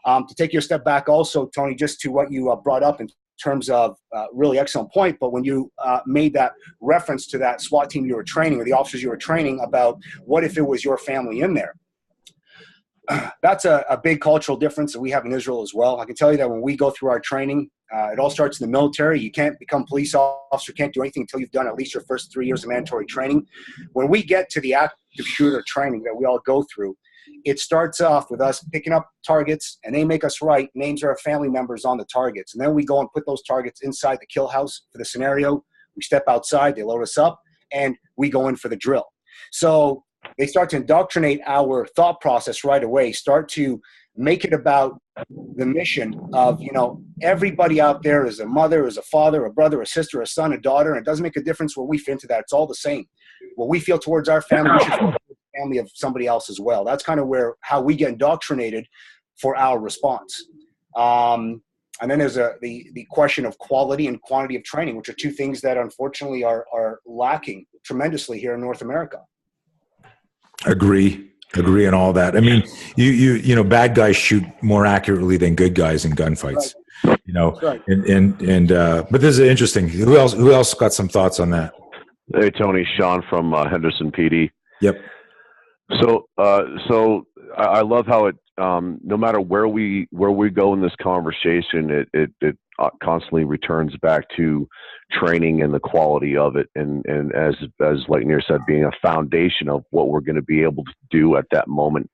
S3: To take your step back also, Tony, just to what you brought up in terms of really excellent point, but when you made that reference to that SWAT team you were training or the officers you were training about what if it was your family in there, that's a big cultural difference that we have in Israel as well. I can tell you that when we go through our training, it all starts in the military. You can't become a police officer, can't do anything until you've done at least your first 3 years of mandatory training. When we get to the active shooter training that we all go through, it starts off with us picking up targets, and they make us write names of our family members on the targets. And then we go and put those targets inside the kill house for the scenario. We step outside, they load us up, and we go in for the drill. So they start to indoctrinate our thought process right away, start to make it about the mission of, everybody out there is a mother, is a father, a brother, a sister, a son, a daughter, and it doesn't make a difference where we fit into that. It's all the same. What we feel towards our family, we should feel towards the family of somebody else as well. That's kind of how we get indoctrinated for our response. And then there's the question of quality and quantity of training, which are two things that unfortunately are lacking tremendously here in North America. Agree
S1: on all that. I mean, bad guys shoot more accurately than good guys in gunfights. Right. But this is interesting. Who else got some thoughts on that?
S6: Hey, Tony, Sean from Henderson PD.
S1: Yep.
S6: So I love how it, no matter where we go in this conversation, it constantly returns back to training and the quality of it. And as Lightyear said, being a foundation of what we're going to be able to do at that moment,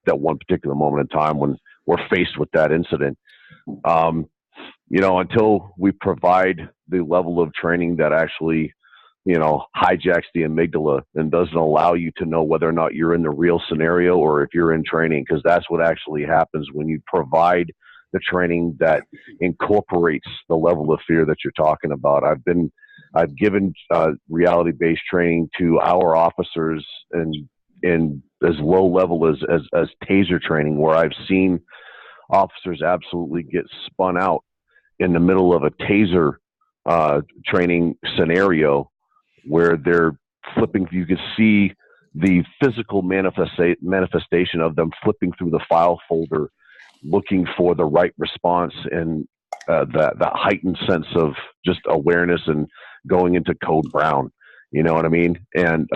S6: that one particular moment in time when we're faced with that incident. Until we provide the level of training that actually, hijacks the amygdala and doesn't allow you to know whether or not you're in the real scenario or if you're in training, because that's what actually happens when you provide the training that incorporates the level of fear that you're talking about. I've given reality-based training to our officers in as low level as taser training, where I've seen officers absolutely get spun out in the middle of a taser training scenario, where they're flipping. You can see the physical manifestation of them flipping through the file folder, looking for the right response, and that heightened sense of just awareness and going into code brown. You know what I mean? And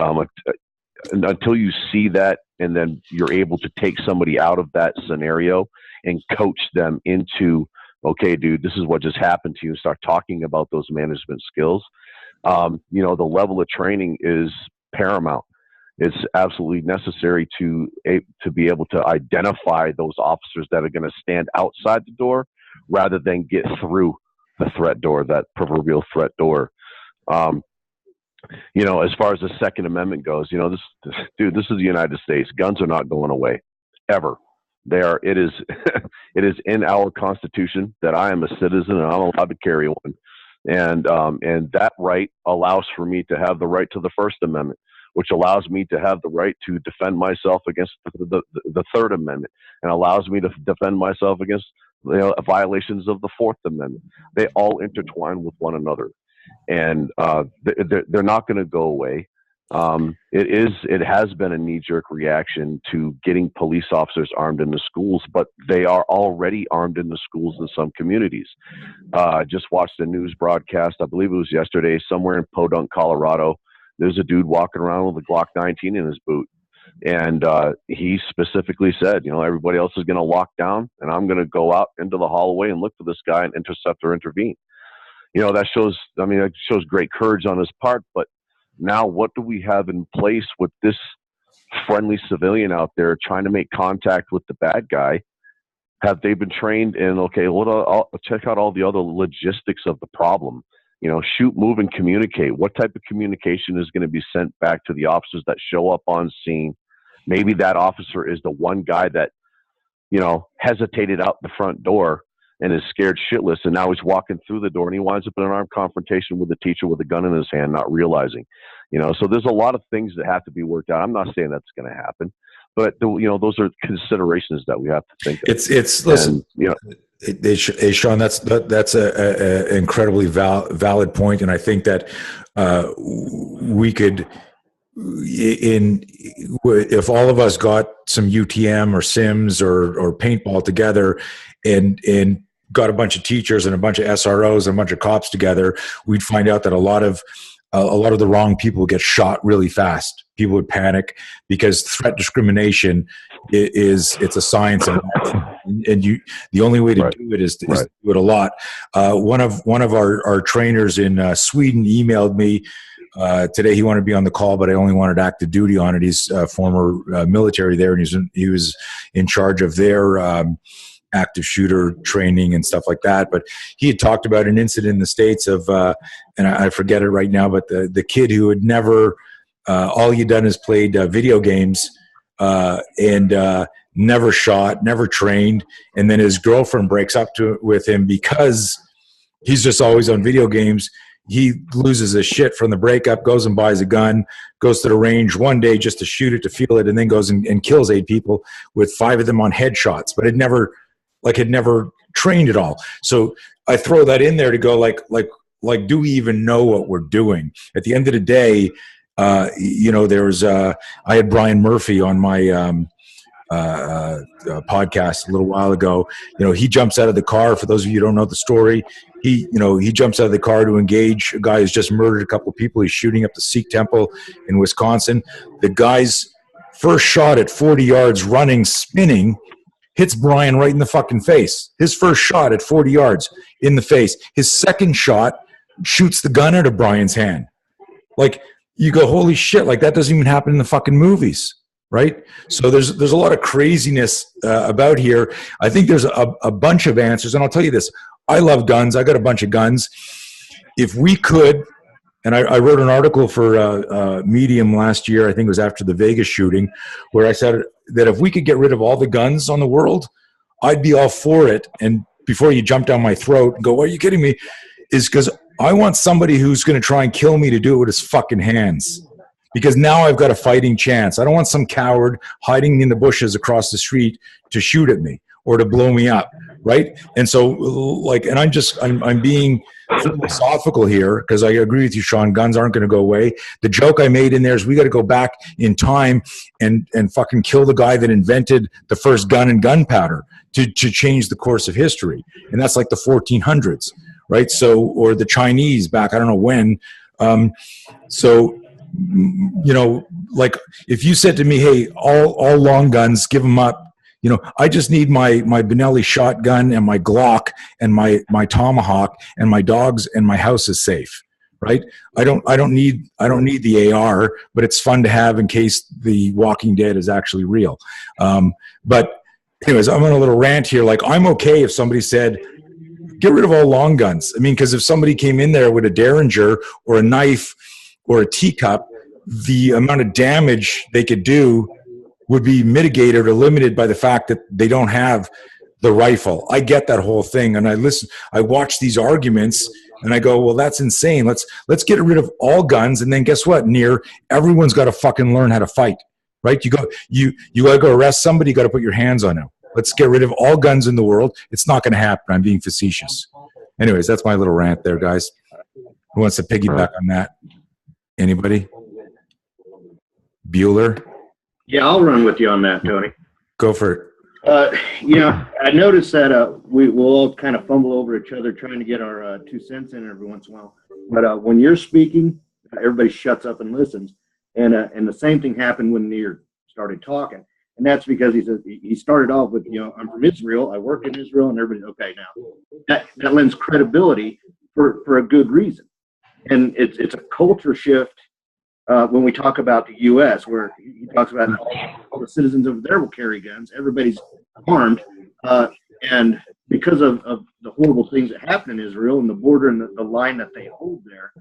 S6: until you see that, and then you're able to take somebody out of that scenario and coach them into, okay, dude, this is what just happened to you, and start talking about those management skills. The level of training is paramount. It's absolutely necessary to be able to identify those officers that are going to stand outside the door rather than get through the threat door, that proverbial threat door. As far as the Second Amendment goes, this is the United States. Guns are not going away, ever. It is in our Constitution that I am a citizen and I'm allowed to carry one. And that right allows for me to have the right to the First Amendment, which allows me to have the right to defend myself against the Third Amendment, and allows me to defend myself against violations of the Fourth Amendment. They all intertwine with one another, and they're not going to go away. It has been a knee-jerk reaction to getting police officers armed in the schools, but they are already armed in the schools in some communities. Just watched a news broadcast, I believe it was yesterday, somewhere in Podunk, Colorado. There's a dude walking around with a Glock 19 in his boot. And he specifically said, everybody else is going to lock down, and I'm going to go out into the hallway and look for this guy and intercept or intervene. That shows great courage on his part, but now what do we have in place with this friendly civilian out there trying to make contact with the bad guy? Have they been trained in, I'll check out all the other logistics of the problem? Shoot, move, and communicate. What type of communication is going to be sent back to the officers that show up on scene? Maybe that officer is the one guy that, hesitated out the front door and is scared shitless. And now he's walking through the door and he winds up in an armed confrontation with the teacher with a gun in his hand, not realizing, so there's a lot of things that have to be worked out. I'm not saying that's going to happen, but those are considerations that we have to think of.
S1: Listen, hey, Sean, that's a incredibly valid point. And I think that, we could, if all of us got some UTM or Sims or paintball together and got a bunch of teachers and a bunch of SROs and a bunch of cops together, we'd find out that a lot of the wrong people would get shot really fast. People would panic because threat discrimination it's a science, and the only way to do it is to do it a lot. One of our trainers in Sweden emailed me today. He wanted to be on the call, but I only wanted active duty on it. He's former military there, and he was in charge of their active shooter training and stuff like that. But he had talked about an incident in the States of, and I forget it right now, but the kid who had never, all he'd done is played video games and never shot, never trained. And then his girlfriend breaks up with him because he's just always on video games. He loses his shit from the breakup, goes and buys a gun, goes to the range one day just to shoot it, to feel it, and then goes and kills 8 people with 5 of them on headshots, but had never trained at all. So I throw that in there to go like, do we even know what we're doing? At the end of the day, I had Brian Murphy on my podcast a little while ago. He jumps out of the car. For those of you who don't know the story, he jumps out of the car to engage a guy who's just murdered a couple of people. He's shooting up the Sikh temple in Wisconsin. The guy's first shot at 40 yards running, spinning, hits Brian right in the fucking face. His first shot at 40 yards in the face. His second shot shoots the gun out of Brian's hand. Like, you go, holy shit, like that doesn't even happen in the fucking movies, right? So there's a lot of craziness about here. I think there's a bunch of answers, and I'll tell you this. I love guns. I got a bunch of guns. If we could, and I wrote an article for Medium last year, I think it was after the Vegas shooting, where I said that if we could get rid of all the guns on the world, I'd be all for it. And before you jump down my throat and go, "Why are you kidding me?" is because I want somebody who's going to try and kill me to do it with his fucking hands. Because now I've got a fighting chance. I don't want some coward hiding in the bushes across the street to shoot at me or to blow me up, right? And so, and I'm being philosophical here because I agree with you, Sean. Guns aren't going to go away. The joke I made in there is we got to go back in time and fucking kill the guy that invented the first gun and gunpowder to change the course of history. And that's like the 1400s, right? So, or the Chinese back, I don't know when. If you said to me, hey, all long guns, give them up. I just need my Benelli shotgun and my Glock and my Tomahawk and my dogs and my house is safe, right? I don't need the AR, but it's fun to have in case the Walking Dead is actually real. But anyways, I'm on a little rant here. Like, I'm okay if somebody said, get rid of all long guns. I mean, because if somebody came in there with a Derringer or a knife or a teacup, the amount of damage they could do would be mitigated or limited by the fact that they don't have the rifle. I get that whole thing. And I watch these arguments and I go, well, that's insane. Let's get rid of all guns. And then guess what? Everyone's got to fucking learn how to fight, right? You got to go arrest somebody. You got to put your hands on them. Let's get rid of all guns in the world. It's not going to happen. I'm being facetious. Anyways, that's my little rant there, guys. Who wants to piggyback on that? Anybody? Bueller?
S2: Yeah, I'll run with you on that, Tony.
S1: Go for it.
S2: I noticed that we'll all kind of fumble over each other trying to get our 2 cents in every once in a while. But when you're speaking, everybody shuts up and listens. And the same thing happened when Nir started talking. And that's because he started off with, I'm from Israel, I work in Israel, and everybody's okay now. That lends credibility for a good reason. And it's a culture shift when we talk about the U.S., where he talks about all the citizens over there will carry guns, everybody's armed, and because of the horrible things that happen in Israel and the border and the line that they hold there,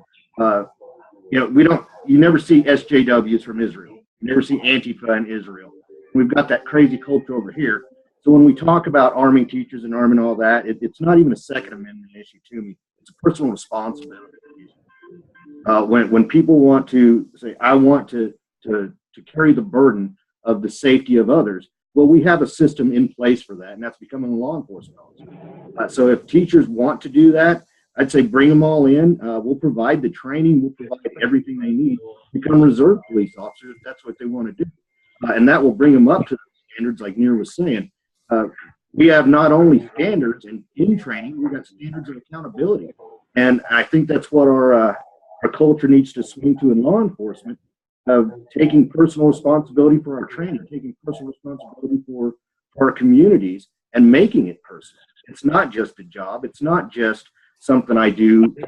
S2: you never see SJWs from Israel. You never see Antifa in Israel. We've got that crazy culture over here. So when we talk about arming teachers and arming all that, it's not even a Second Amendment issue to me. It's a personal responsibility issue. When people want to say, I want to carry the burden of the safety of others, well, we have a system in place for that, and that's becoming a law enforcement officer. So if teachers want to do that, I'd say bring them all in. We'll provide the training. We'll provide everything they need to become reserve police officers if that's what they want to do. And that will bring them up to the standards like Nir was saying. We have not only standards in training, we've got standards of accountability. And I think that's what our culture needs to swing to in law enforcement, of taking personal responsibility for our training, taking personal responsibility for our communities, and making it personal. It's not just a job. It's not just something I do to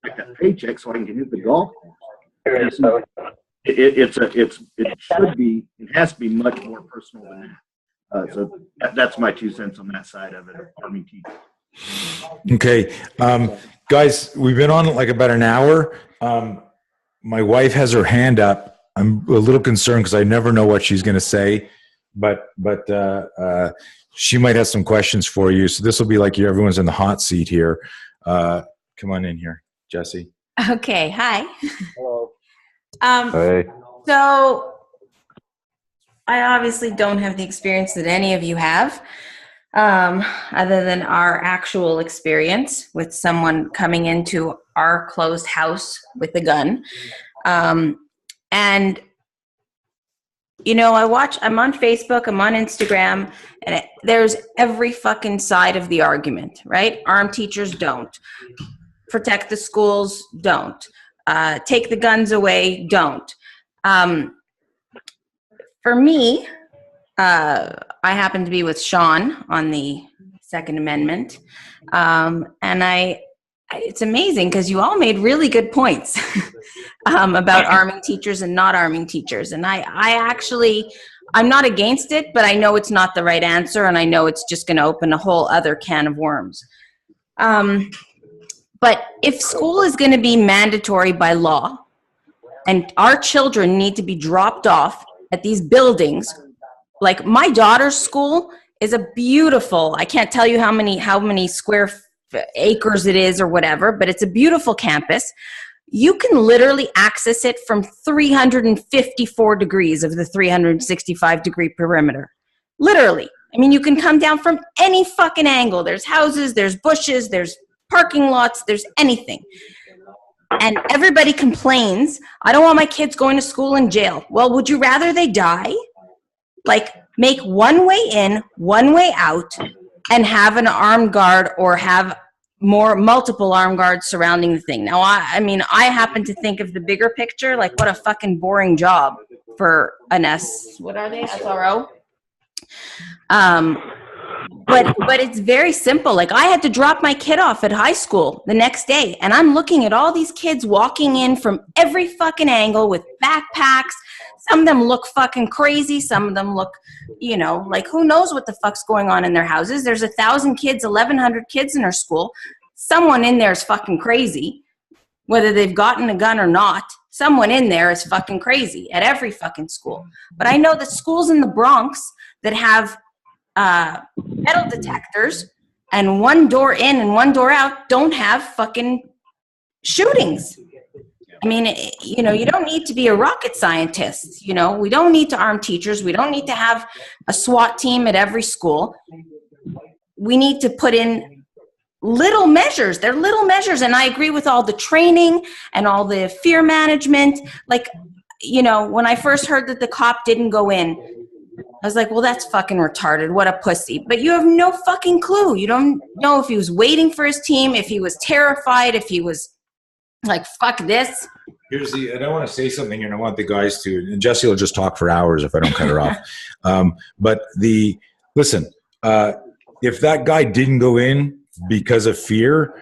S2: get that paycheck so I can hit the golf course. It should be, it has to be much more personal than that. So that's my 2 cents on that side of it, arming teachers.
S1: Okay. Guys, we've been on like about an hour. My wife has her hand up. I'm a little concerned because I never know what she's going to say, but she might have some questions for you. So this will be like everyone's in the hot seat here. Come on in here, Jesse.
S8: Okay. Hi.
S2: Hello.
S6: Hey.
S8: So I obviously don't have the experience that any of you have, other than our actual experience with someone coming into our closed house with a gun. And, you know, I'm on Facebook, I'm on Instagram, and there's every fucking side of the argument, right? Armed teachers don't. Protect the schools, don't. Take the guns away, don't. For me, I happen to be with Sean on the Second Amendment. And it's amazing because you all made really good points about arming teachers and not arming teachers. And I'm not against it, but I know it's not the right answer. And I know it's just going to open a whole other can of worms. But if school is going to be mandatory by law and our children need to be dropped off at these buildings, like my daughter's school is a beautiful, I can't tell you how many square acres it is or whatever, but it's a beautiful campus. You can literally access it from 354 degrees of the 365-degree perimeter. Literally. I mean, you can come down from any fucking angle. There's houses, there's bushes, there's parking lots, there's anything. And everybody complains, I don't want my kids going to school in jail. Well, would you rather they die? Like, make one way in, one way out, and have an armed guard or have multiple armed guards surrounding the thing. Now, I mean, I happen to think of the bigger picture, like what a fucking boring job for an SRO. But it's very simple. Like, I had to drop my kid off at high school the next day, and I'm looking at all these kids walking in from every fucking angle with backpacks. Some of them look fucking crazy. Some of them look, you know, like who knows what the fuck's going on in their houses. There's 1,000 kids, 1,100 kids in our school. Someone in there is fucking crazy, whether they've gotten a gun or not. Someone in there is fucking crazy at every fucking school. But I know that schools in the Bronx that have metal detectors and one door in and one door out don't have fucking shootings. I mean, you know, you don't need to be a rocket scientist. You know, we don't need to arm teachers. We don't need to have a SWAT team at every school. We need to put in little measures. They're little measures. And I agree with all the training and all the fear management. Like, you know, when I first heard that the cop didn't go in, I was like, well, that's fucking retarded. What a pussy. But you have no fucking clue. You don't know if he was waiting for his team, if he was terrified, if he was like, fuck this.
S1: I don't want to say something here, and I want the guys to, and Jesse will just talk for hours if I don't cut her off. But listen, if that guy didn't go in because of fear,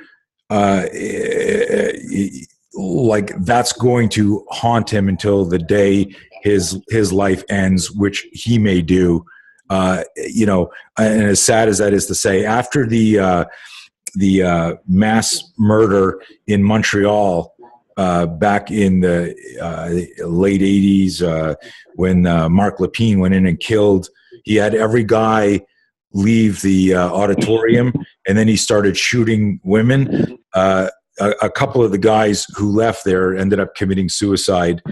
S1: like that's going to haunt him until the day his life ends, which he may do. You know, and as sad as that is to say, after the mass murder in Montreal back in the late 80s when Marc Lépine went in and killed, he had every guy leave the auditorium, and then he started shooting women. A couple of the guys who left there ended up committing suicide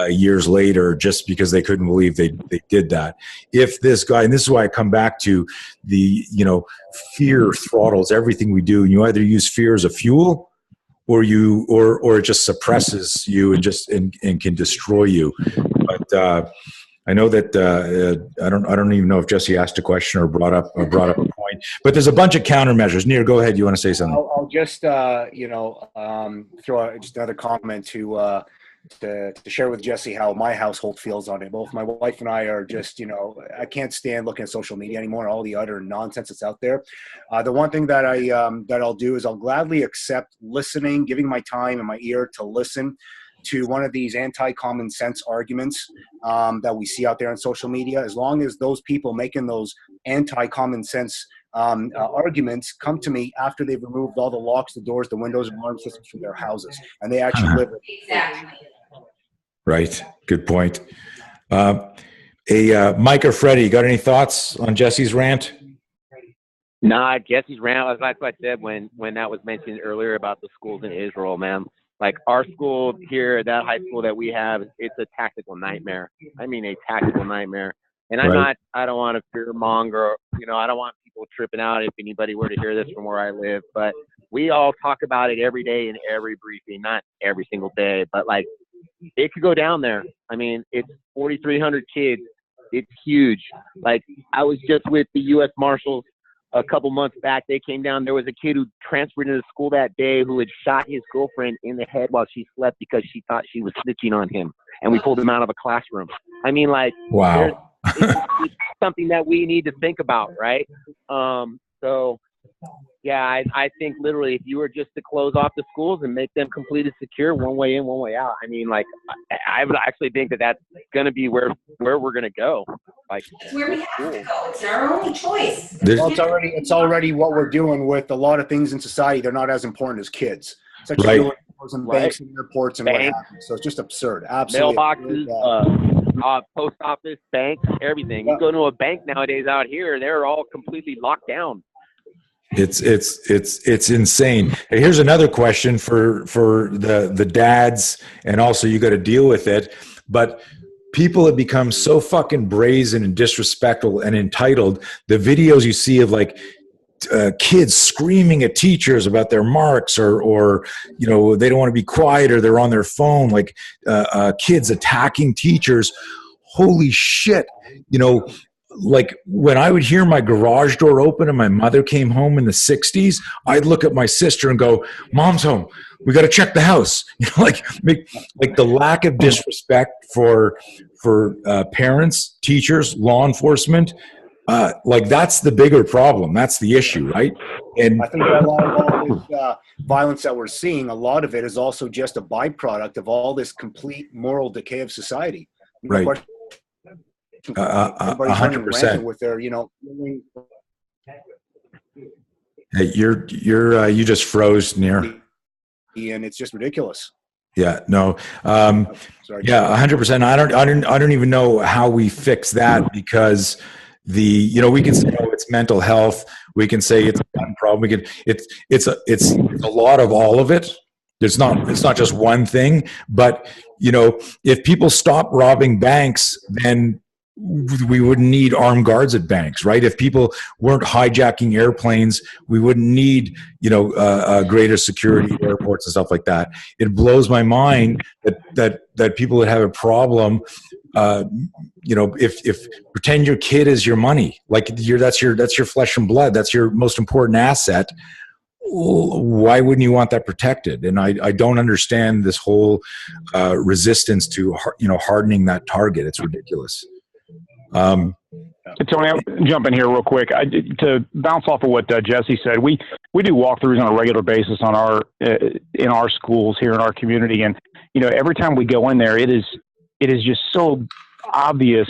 S1: years later, just because they couldn't believe they did that. If this guy, and this is why I come back to the, fear throttles everything we do, and you either use fear as a fuel, or it just suppresses you and can destroy you. But I know that I don't even know if Jesse asked a question or brought up a point. But there's a bunch of countermeasures. Nir, go ahead. You want to say something?
S3: I'll just throw out just another comment to share with Jesse how my household feels on it. Both my wife and I are just, I can't stand looking at social media anymore, all the other nonsense that's out there. The one thing that I'll do is I'll gladly accept listening, giving my time and my ear to listen to one of these anti-common sense arguments that we see out there on social media, as long as those people making those anti-common sense arguments come to me after they've removed all the locks, the doors, the windows, and alarm systems from their houses, and they actually live it.
S8: Exactly.
S1: Right. Good point. Mike or Freddie, got any thoughts on Jesse's rant?
S5: Nah, Jesse's rant, like I said when that was mentioned earlier about the schools in Israel, man. Like our school here, that high school that we have, it's a tactical nightmare. I mean, a tactical nightmare. And I don't want to fear monger, I don't want people tripping out if anybody were to hear this from where I live, but we all talk about it every day in every briefing, not every single day, but like it could go down there. I mean, it's 4,300 kids. It's huge. Like I was just with the U.S. Marshals a couple months back. They came down. There was a kid who transferred into school that day who had shot his girlfriend in the head while she slept because she thought she was snitching on him. And we pulled him out of a classroom. I mean, like,
S1: wow.
S5: It's something that we need to think about, right? So, yeah, I think literally if you were just to close off the schools and make them completely secure, one way in, one way out, I mean, like, I would actually think that that's going to be where we're going to go. Like,
S8: It's where we have to go. It's our only choice.
S3: Well, it's already what we're doing with a lot of things in society. They're not as important as kids, such as and banks and airports and what have you. So it's just absurd. Absolutely.
S5: Mailboxes, post office, banks, everything. You go to a bank nowadays out here, they're all completely locked down.
S1: It's insane. Hey, here's another question for the dads, and also you got to deal with it. But people have become so fucking brazen and disrespectful and entitled. The videos you see of like kids screaming at teachers about their marks, or they don't want to be quiet, or they're on their phone, like kids attacking teachers. Holy shit. Like when I would hear my garage door open and my mother came home in the 60s, I'd look at my sister and go, "Mom's home. We got to check the house." Like the lack of disrespect for parents, teachers, law enforcement. Like that's the bigger problem. That's the issue, right? And
S3: I think that a lot of all this violence that we're seeing, a lot of it is also just a byproduct of all this complete moral decay of society.
S1: Right. 100%.
S3: With their,
S1: Hey, you just froze, Nir.
S3: And it's just ridiculous.
S1: Yeah, no.
S3: Sorry.
S1: Yeah, 100%. I don't even know how we fix that, because we can say, oh, it's mental health. We can say it's a gun problem. It's a lot of all of it. It's not just one thing. But if people stop robbing banks, then we wouldn't need armed guards at banks, right? If people weren't hijacking airplanes, we wouldn't need, greater security at airports and stuff like that. It blows my mind that people would have a problem. If pretend your kid is your money, like that's your flesh and blood, that's your most important asset. Why wouldn't you want that protected? And I don't understand this whole resistance to hardening that target. It's ridiculous.
S7: Tony, I'll jump in here real quick. To bounce off of what Jesse said, we do walkthroughs on a regular basis on in our schools here in our community, and every time we go in there, it is just so obvious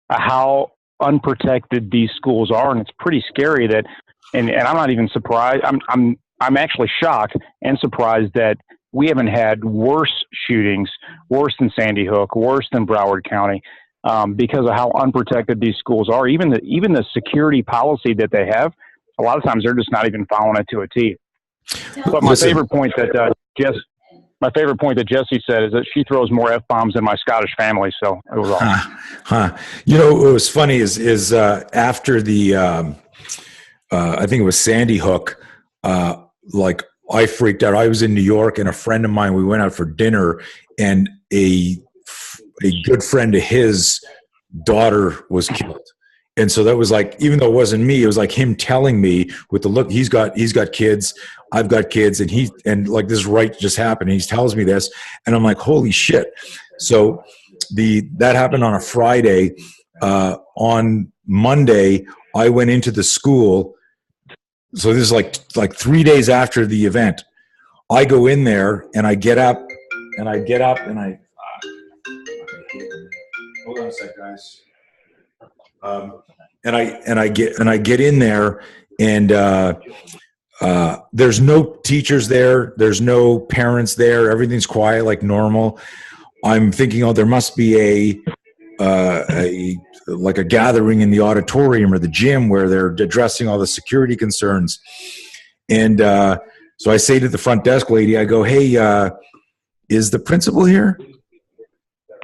S7: how unprotected these schools are, and it's pretty scary that. And I'm not even surprised. I'm actually shocked and surprised that we haven't had worse shootings, worse than Sandy Hook, worse than Broward County. because of how unprotected these schools are. Even the security policy that they have, a lot of times they're just not even following it to a T. But my favorite point that Jesse said is that she throws more F-bombs than my Scottish family. So it was awesome.
S1: You know, what was funny is after the, I think it was Sandy Hook, like I freaked out. I was in New York and a friend of mine, we went out for dinner, and a good friend of his daughter was killed. And so that was like, even though it wasn't me, it was like him telling me with the look, he's got kids, I've got kids, and like this right just happened. And he tells me this, and I'm like, holy shit. So that happened on a Friday. On Monday, I went into the school. So this is like 3 days after the event. I go in there and I get up and I hold on a sec, guys. And I get in there, and there's no teachers there, there's no parents there, everything's quiet like normal. I'm thinking, oh, there must be like a gathering in the auditorium or the gym where they're addressing all the security concerns. And so I say to the front desk lady, I go, hey, is the principal here?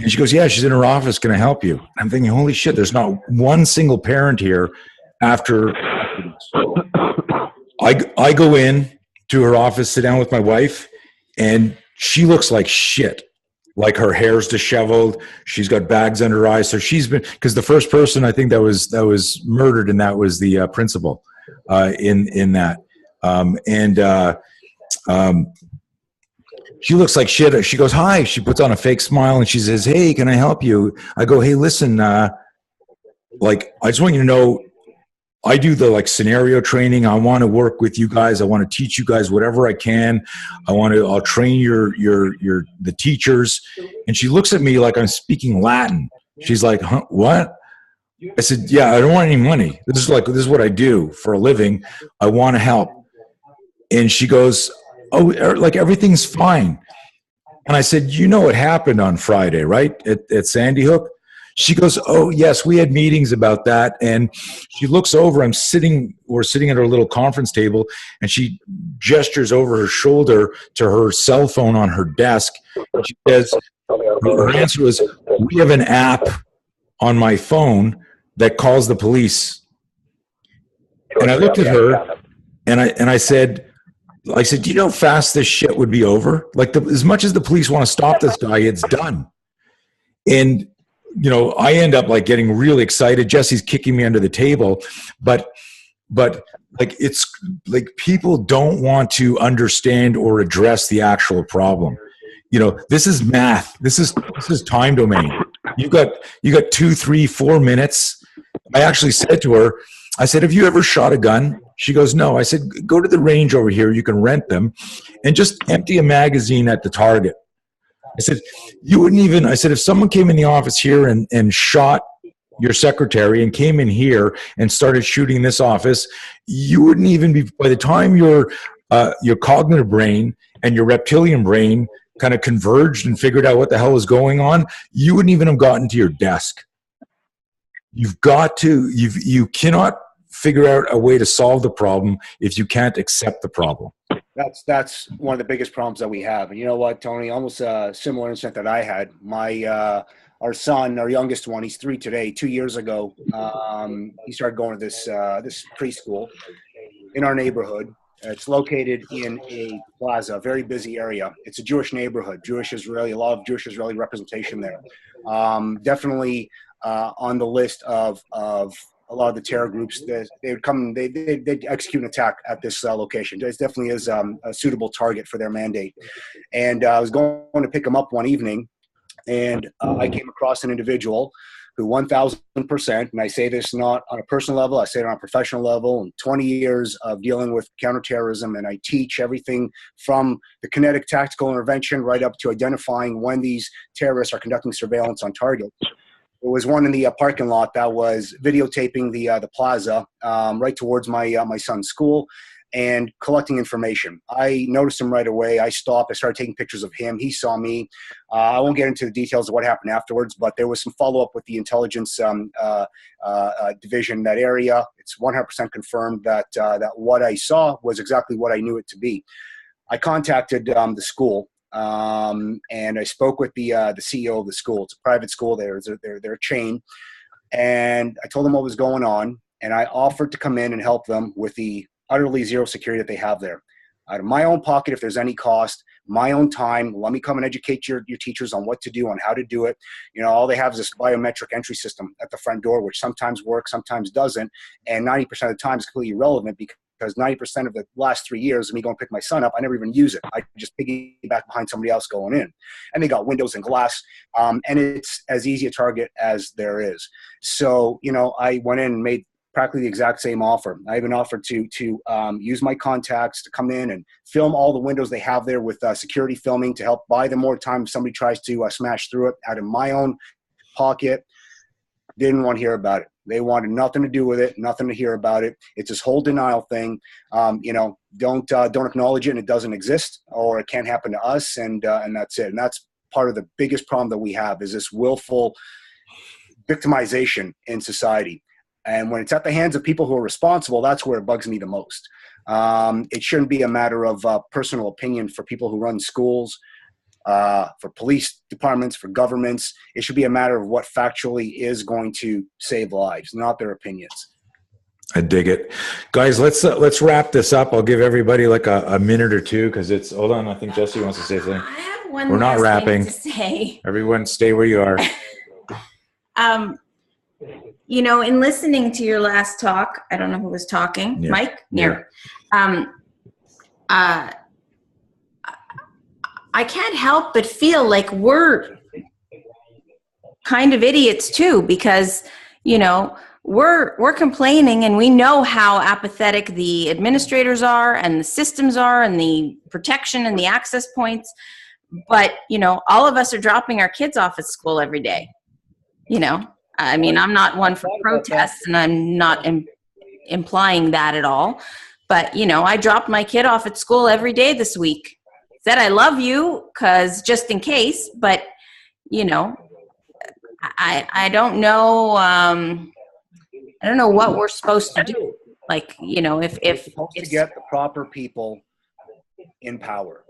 S1: And she goes, yeah, she's in her office. Can I help you? I'm thinking, holy shit, there's not one single parent here after I go in to her office, sit down with my wife, and she looks like shit. Like her hair's disheveled. She's got bags under her eyes. So she's been, because the first person I think that was murdered, and that was the principal in that. She looks like shit. She goes, hi. She puts on a fake smile and she says, hey, can I help you? I go, hey, listen, like, I just want you to know, I do the like scenario training. I want to work with you guys. I want to teach you guys whatever I can. I'll train the teachers. And she looks at me like I'm speaking Latin. She's like, huh, what? I said, yeah, I don't want any money. This is what I do for a living. I want to help. And she goes, oh, like everything's fine. And I said, you know what happened on Friday, right? At Sandy Hook? She goes, oh, yes, we had meetings about that. And she looks over, we're sitting at our little conference table, and she gestures over her shoulder to her cell phone on her desk. She says, her answer was, we have an app on my phone that calls the police. And I looked at her and I said, do you know how fast this shit would be over? Like, as much as the police want to stop this guy, it's done. And, you know, I end up like getting really excited. Jesse's kicking me under the table, but like, it's like people don't want to understand or address the actual problem. You know, this is math. This is time domain. You got 2, 3, 4 minutes. I actually said to her, I said, have you ever shot a gun? She goes, no. I said, go to the range over here. You can rent them, and just empty a magazine at the target. I said, you wouldn't even, I said, if someone came in the office here and shot your secretary and came in here and started shooting this office, you wouldn't even be, by the time your cognitive brain and your reptilian brain kind of converged and figured out what the hell was going on, you wouldn't even have gotten to your desk. You cannot figure out a way to solve the problem if you can't accept the problem.
S3: That's one of the biggest problems that we have. And you know what, Tony, almost a similar incident that I had. Our son, our youngest one, he's 3 today. 2 years ago, he started going to this preschool in our neighborhood. It's located in a plaza, a very busy area. It's a Jewish neighborhood, Jewish-Israeli, a lot of Jewish-Israeli representation there. Definitely on the list of a lot of the terror groups that they would come, they'd execute an attack at this location. It definitely is a suitable target for their mandate. And I was going to pick him up one evening, and I came across an individual who 1,000%, and I say this not on a personal level, I say it on a professional level, and 20 years of dealing with counterterrorism, and I teach everything from the kinetic tactical intervention right up to identifying when these terrorists are conducting surveillance on targets. There was one in the parking lot that was videotaping the plaza right towards my son's school. and collecting information. I noticed him right away. I stopped. I started taking pictures of him. He saw me. I won't get into the details of what happened afterwards, but there was some follow-up with the intelligence division in that area. It's 100% confirmed that what I saw was exactly what I knew it to be. I contacted the school, and I spoke with the CEO of the school. It's a private school. They're a chain. And I told them what was going on, and I offered to come in and help them with the utterly zero security that they have there. Out of my own pocket, if there's any cost, my own time, let me come and educate your teachers on what to do, on how to do it. You know, all they have is this biometric entry system at the front door, which sometimes works, sometimes doesn't, and 90% of the time is completely irrelevant because 90% of the last 3 years of me going to pick my son up, I never even use it. I just piggyback behind somebody else going in. And they got windows and glass, and it's as easy a target as there is. So, you know, I went in and made practically the exact same offer. I even offered to use my contacts to come in and film all the windows they have there with security filming to help buy them more time if somebody tries to smash through it out of my own pocket. Didn't want to hear about it. They wanted nothing to do with it, nothing to hear about it. It's this whole denial thing. You know, don't acknowledge it and it doesn't exist, or it can't happen to us, and that's it. And that's part of the biggest problem that we have, is this willful victimization in society. And when it's at the hands of people who are responsible, that's where it bugs me the most. It shouldn't be a matter of personal opinion for people who run schools, for police departments, for governments. It should be a matter of what factually is going to save lives, not their opinions.
S1: I dig it. Guys, let's wrap this up. I'll give everybody like a minute or two, because it's, hold on, I think Jesse wants to say something.
S8: I have one
S1: We're not
S8: last
S1: wrapping.
S8: thing to say.
S1: Everyone stay where you are.
S8: You know, in listening to your last talk, I don't know who was talking.
S1: Near.
S8: Mike? Near. I can't help but feel like we're kind of idiots too, because, you know, we're complaining and we know how apathetic the administrators are and the systems are and the protection and the access points. But, you know, all of us are dropping our kids off at school every day. You know, I mean, I'm not one for protests, and I'm not implying that at all. But, you know, I dropped my kid off at school every day this week. Said I love you, because just in case. But, you know, I don't know. I don't know what we're supposed to do. Like, you know, if
S3: to get the proper people in power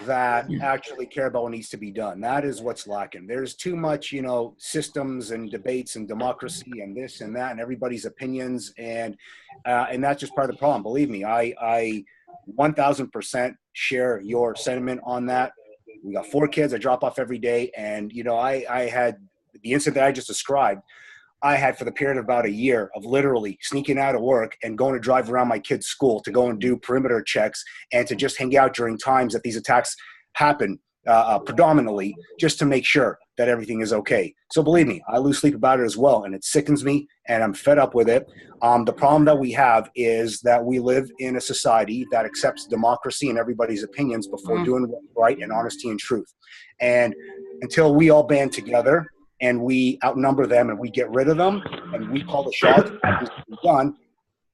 S3: that actually care about what needs to be done. That is what's lacking. There's too much, you know, systems and debates and democracy and this and that and everybody's opinions, and that's just part of the problem. Believe me, I 1000% share your sentiment on that. We got 4 kids. I drop off every day, and you know, I had the incident that I just described. I had for the period of about a year of literally sneaking out of work and going to drive around my kid's school to go and do perimeter checks and to just hang out during times that these attacks happen predominantly, just to make sure that everything is okay. So believe me, I lose sleep about it as well, and it sickens me, and I'm fed up with it. The problem that we have is that we live in a society that accepts democracy and everybody's opinions before doing what's right and honesty and truth. And until we all band together and we outnumber them and we get rid of them and we call the shots done,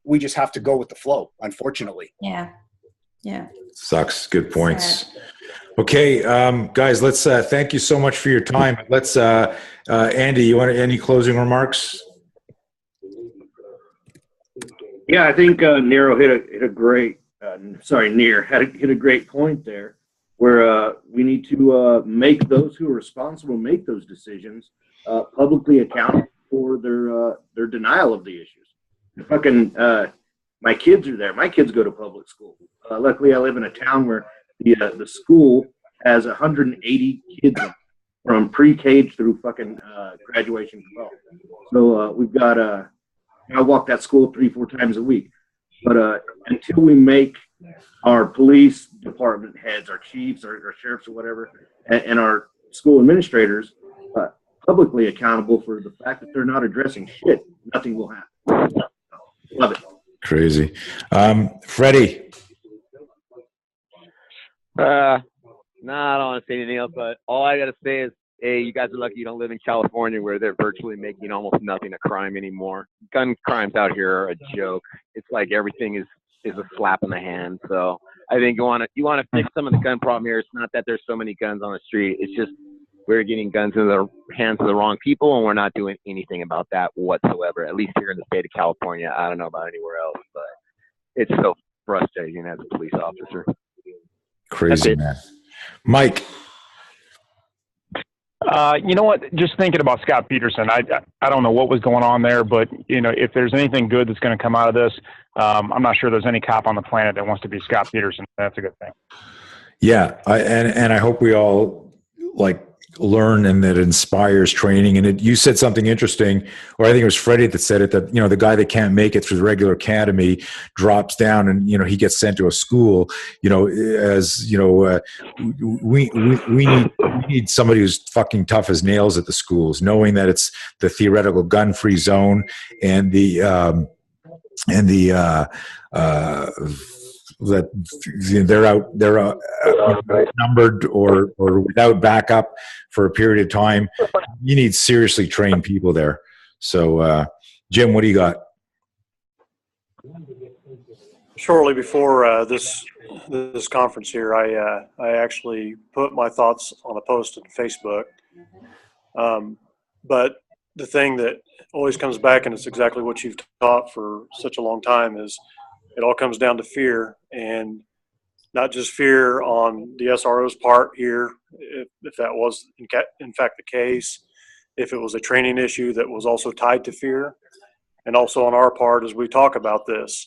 S3: we just have to go with the flow, unfortunately.
S8: Yeah.
S1: Sucks. Good points. Okay, guys, let's thank you so much for your time. Let's Andy, you want any closing remarks?
S2: Yeah, I think Nero hit a great Near hit a great point there, where we need to make those who are responsible make those decisions publicly accountable for their denial of the issues. Fucking my kids are there. My kids go to public school. Luckily, I live in a town where the school has 180 kids from pre-K through fucking graduation 12. So we've got I walk that school 3-4 times a week. But until we make our police department heads, our chiefs, our sheriffs, or whatever, and our school administrators publicly accountable for the fact that they're not addressing shit, nothing will happen. Love it.
S1: Crazy. Freddie.
S5: I don't want to say anything else, but all I got to say is, hey, you guys are lucky you don't live in California, where they're virtually making almost nothing a crime anymore. Gun crimes out here are a joke. It's like everything is is a slap in the hand. So I think you want to fix some of the gun problem here. It's not that there's so many guns on the street. It's just we're getting guns in the hands of the wrong people, and we're not doing anything about that whatsoever, at least here in the state of California. I don't know about anywhere else, but it's so frustrating as a police officer.
S1: Crazy, man. Mike.
S7: You know what? Just thinking about Scott Peterson, I don't know what was going on there, but if there's anything good that's going to come out of this, I'm not sure there's any cop on the planet that wants to be Scott Peterson. That's a good thing.
S1: Yeah, and I hope we all learn and that inspires training. And you said something interesting, or I think it was Freddie that said it, that the guy that can't make it through the regular academy drops down and he gets sent to a school. We need somebody who's fucking tough as nails at the schools, knowing that it's the theoretical gun-free zone and that they're outnumbered or without backup for a period of time. You need seriously trained people there. So, Jim, what do you got?
S4: Shortly before this conference here, I actually put my thoughts on a post on Facebook. But the thing that always comes back, and it's exactly what you've taught for such a long time, is it all comes down to fear, and not just fear on the SRO's part here, if that was in fact the case, if it was a training issue that was also tied to fear, and also on our part as we talk about this.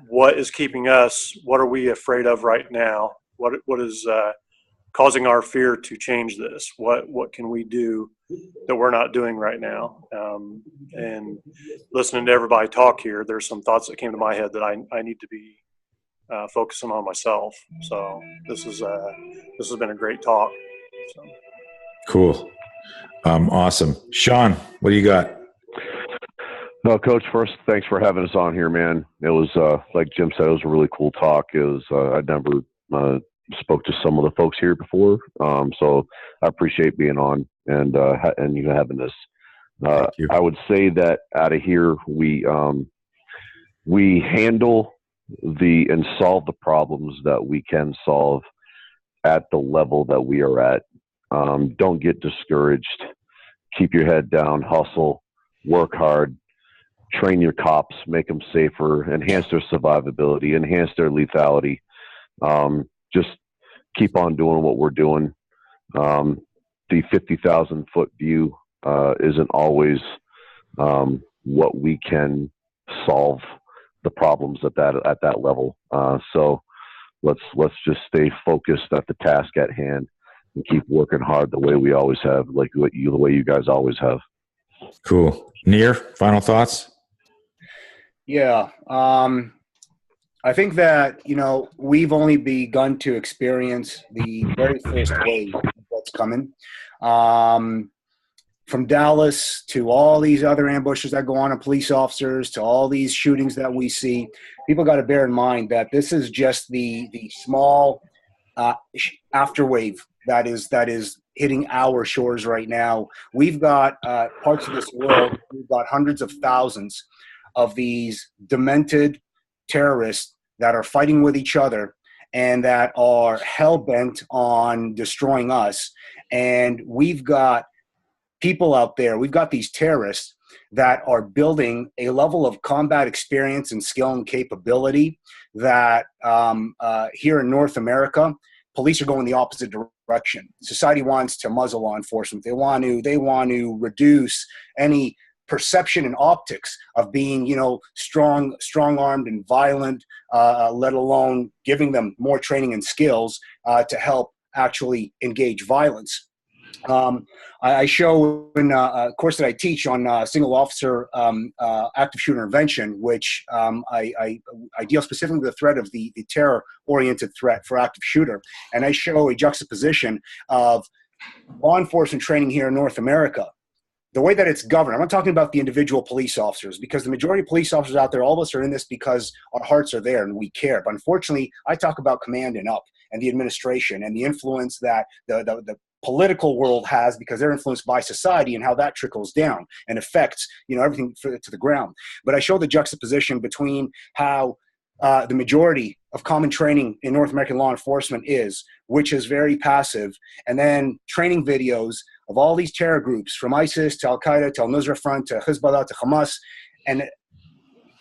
S4: What is keeping us? What are we afraid of right now? What is causing our fear to change this? What can we do that we're not doing right now? And listening to everybody talk here, there's some thoughts that came to my head that I need to be focusing on myself. So this has been a great talk. So.
S1: Cool. Awesome. Sean, what do you got?
S6: No, Coach, first, thanks for having us on here, man. It was, like Jim said, it was a really cool talk. It was, I'd never spoke to some of the folks here before. So I appreciate being on and you having this. I would say that out of here, we handle and solve the problems that we can solve at the level that we are at. Don't get discouraged. Keep your head down, hustle, work hard. Train your cops, make them safer, enhance their survivability, enhance their lethality. Just keep on doing what we're doing. The 50,000 foot view isn't always what we can solve the problems at that level. So let's just stay focused at the task at hand and keep working hard the way we always have, the way you guys always have.
S1: Cool. Nir, final thoughts?
S3: Yeah. I think that, we've only begun to experience the very first wave of what's coming. From Dallas to all these other ambushes that go on to police officers to all these shootings that we see, people got to bear in mind that this is just the small afterwave that is hitting our shores right now. We've got parts of this world, we've got hundreds of thousands of these demented terrorists that are fighting with each other and that are hell-bent on destroying us. And we've got people out there, we've got these terrorists that are building a level of combat experience and skill and capability that here in North America, police are going the opposite direction. Society wants to muzzle law enforcement. They want to reduce any perception and optics of being, strong-armed and violent, let alone giving them more training and skills to help actually engage violence. I show in a course that I teach on single officer active shooter intervention, which I deal specifically with the threat of the terror-oriented threat for active shooter. And I show a juxtaposition of law enforcement training here in North America, the way that it's governed. I'm not talking about the individual police officers, because the majority of police officers out there, all of us are in this because our hearts are there and we care. But unfortunately, I talk about command and up and the administration and the influence that the political world has, because they're influenced by society and how that trickles down and affects, everything to the ground. But I show the juxtaposition between how the majority of common training in North American law enforcement is, which is very passive. And then training videos of all these terror groups, from ISIS to Al-Qaeda to Al-Nusra Front to Hezbollah to Hamas, and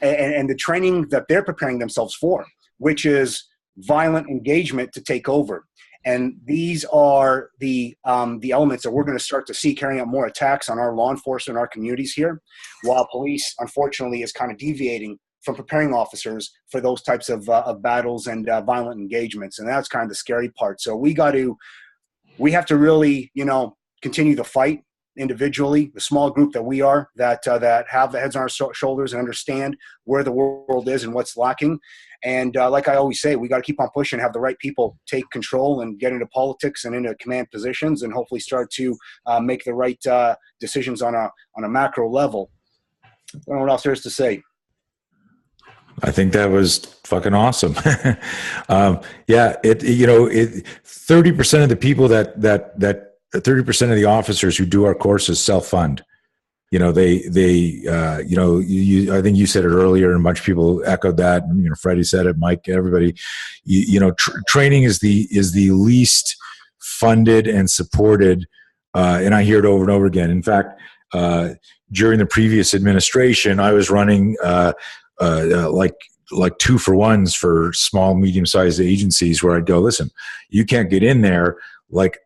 S3: the training that they're preparing themselves for, which is violent engagement to take over. And these are the elements that we're going to start to see carrying out more attacks on our law enforcement, our communities here, while police, unfortunately, is kind of deviating from preparing officers for those types of battles and violent engagements. And that's kind of the scary part. So we have to really, continue the fight individually, the small group that we are, that have the heads on our shoulders and understand where the world is and what's lacking. And like I always say, we got to keep on pushing, have the right people take control and get into politics and into command positions, and hopefully start to make the right decisions on a macro level. I don't know what else there is to say.
S1: I think that was fucking awesome. 30% of the people that 30% of the officers who do our courses self-fund. I think you said it earlier, and a bunch of people echoed that. Freddie said it, Mike, everybody. Training is the least funded and supported, and I hear it over and over again. In fact, during the previous administration, I was running like 2-for-1s for small, medium-sized agencies where I'd go, listen, you can't get in there, like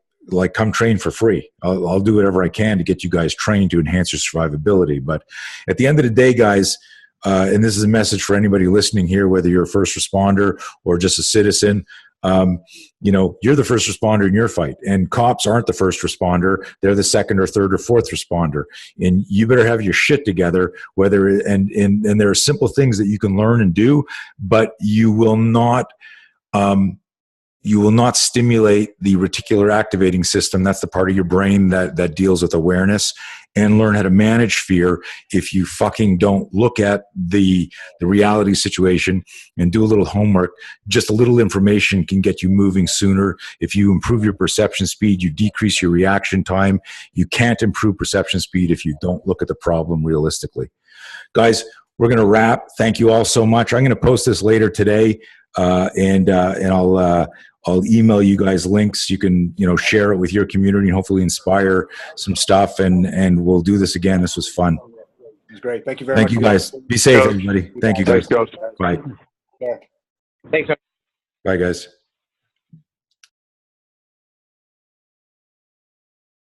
S1: come train for free. I'll do whatever I can to get you guys trained to enhance your survivability. But at the end of the day, guys, and this is a message for anybody listening here, whether you're a first responder or just a citizen, you're the first responder in your fight, and cops aren't the first responder. They're the second or third or fourth responder. And you better have your shit together, and there are simple things that you can learn and do, but you will not stimulate the reticular activating system. That's the part of your brain that deals with awareness, and learn how to manage fear if you fucking don't look at the reality situation and do a little homework. Just a little information can get you moving sooner. If you improve your perception speed, you decrease your reaction time. You can't improve perception speed if you don't look at the problem realistically. Guys, we're going to wrap. Thank you all so much. I'm going to post this later today, and I'll email you guys links. You can, share it with your community and hopefully inspire some stuff. And we'll do this again. This was fun.
S3: It was great. Thank you very much.
S1: Thank you, guys. Be safe, everybody. Thank you, guys.
S6: Thanks,
S1: Bye.
S5: Thanks.
S1: Bye, guys.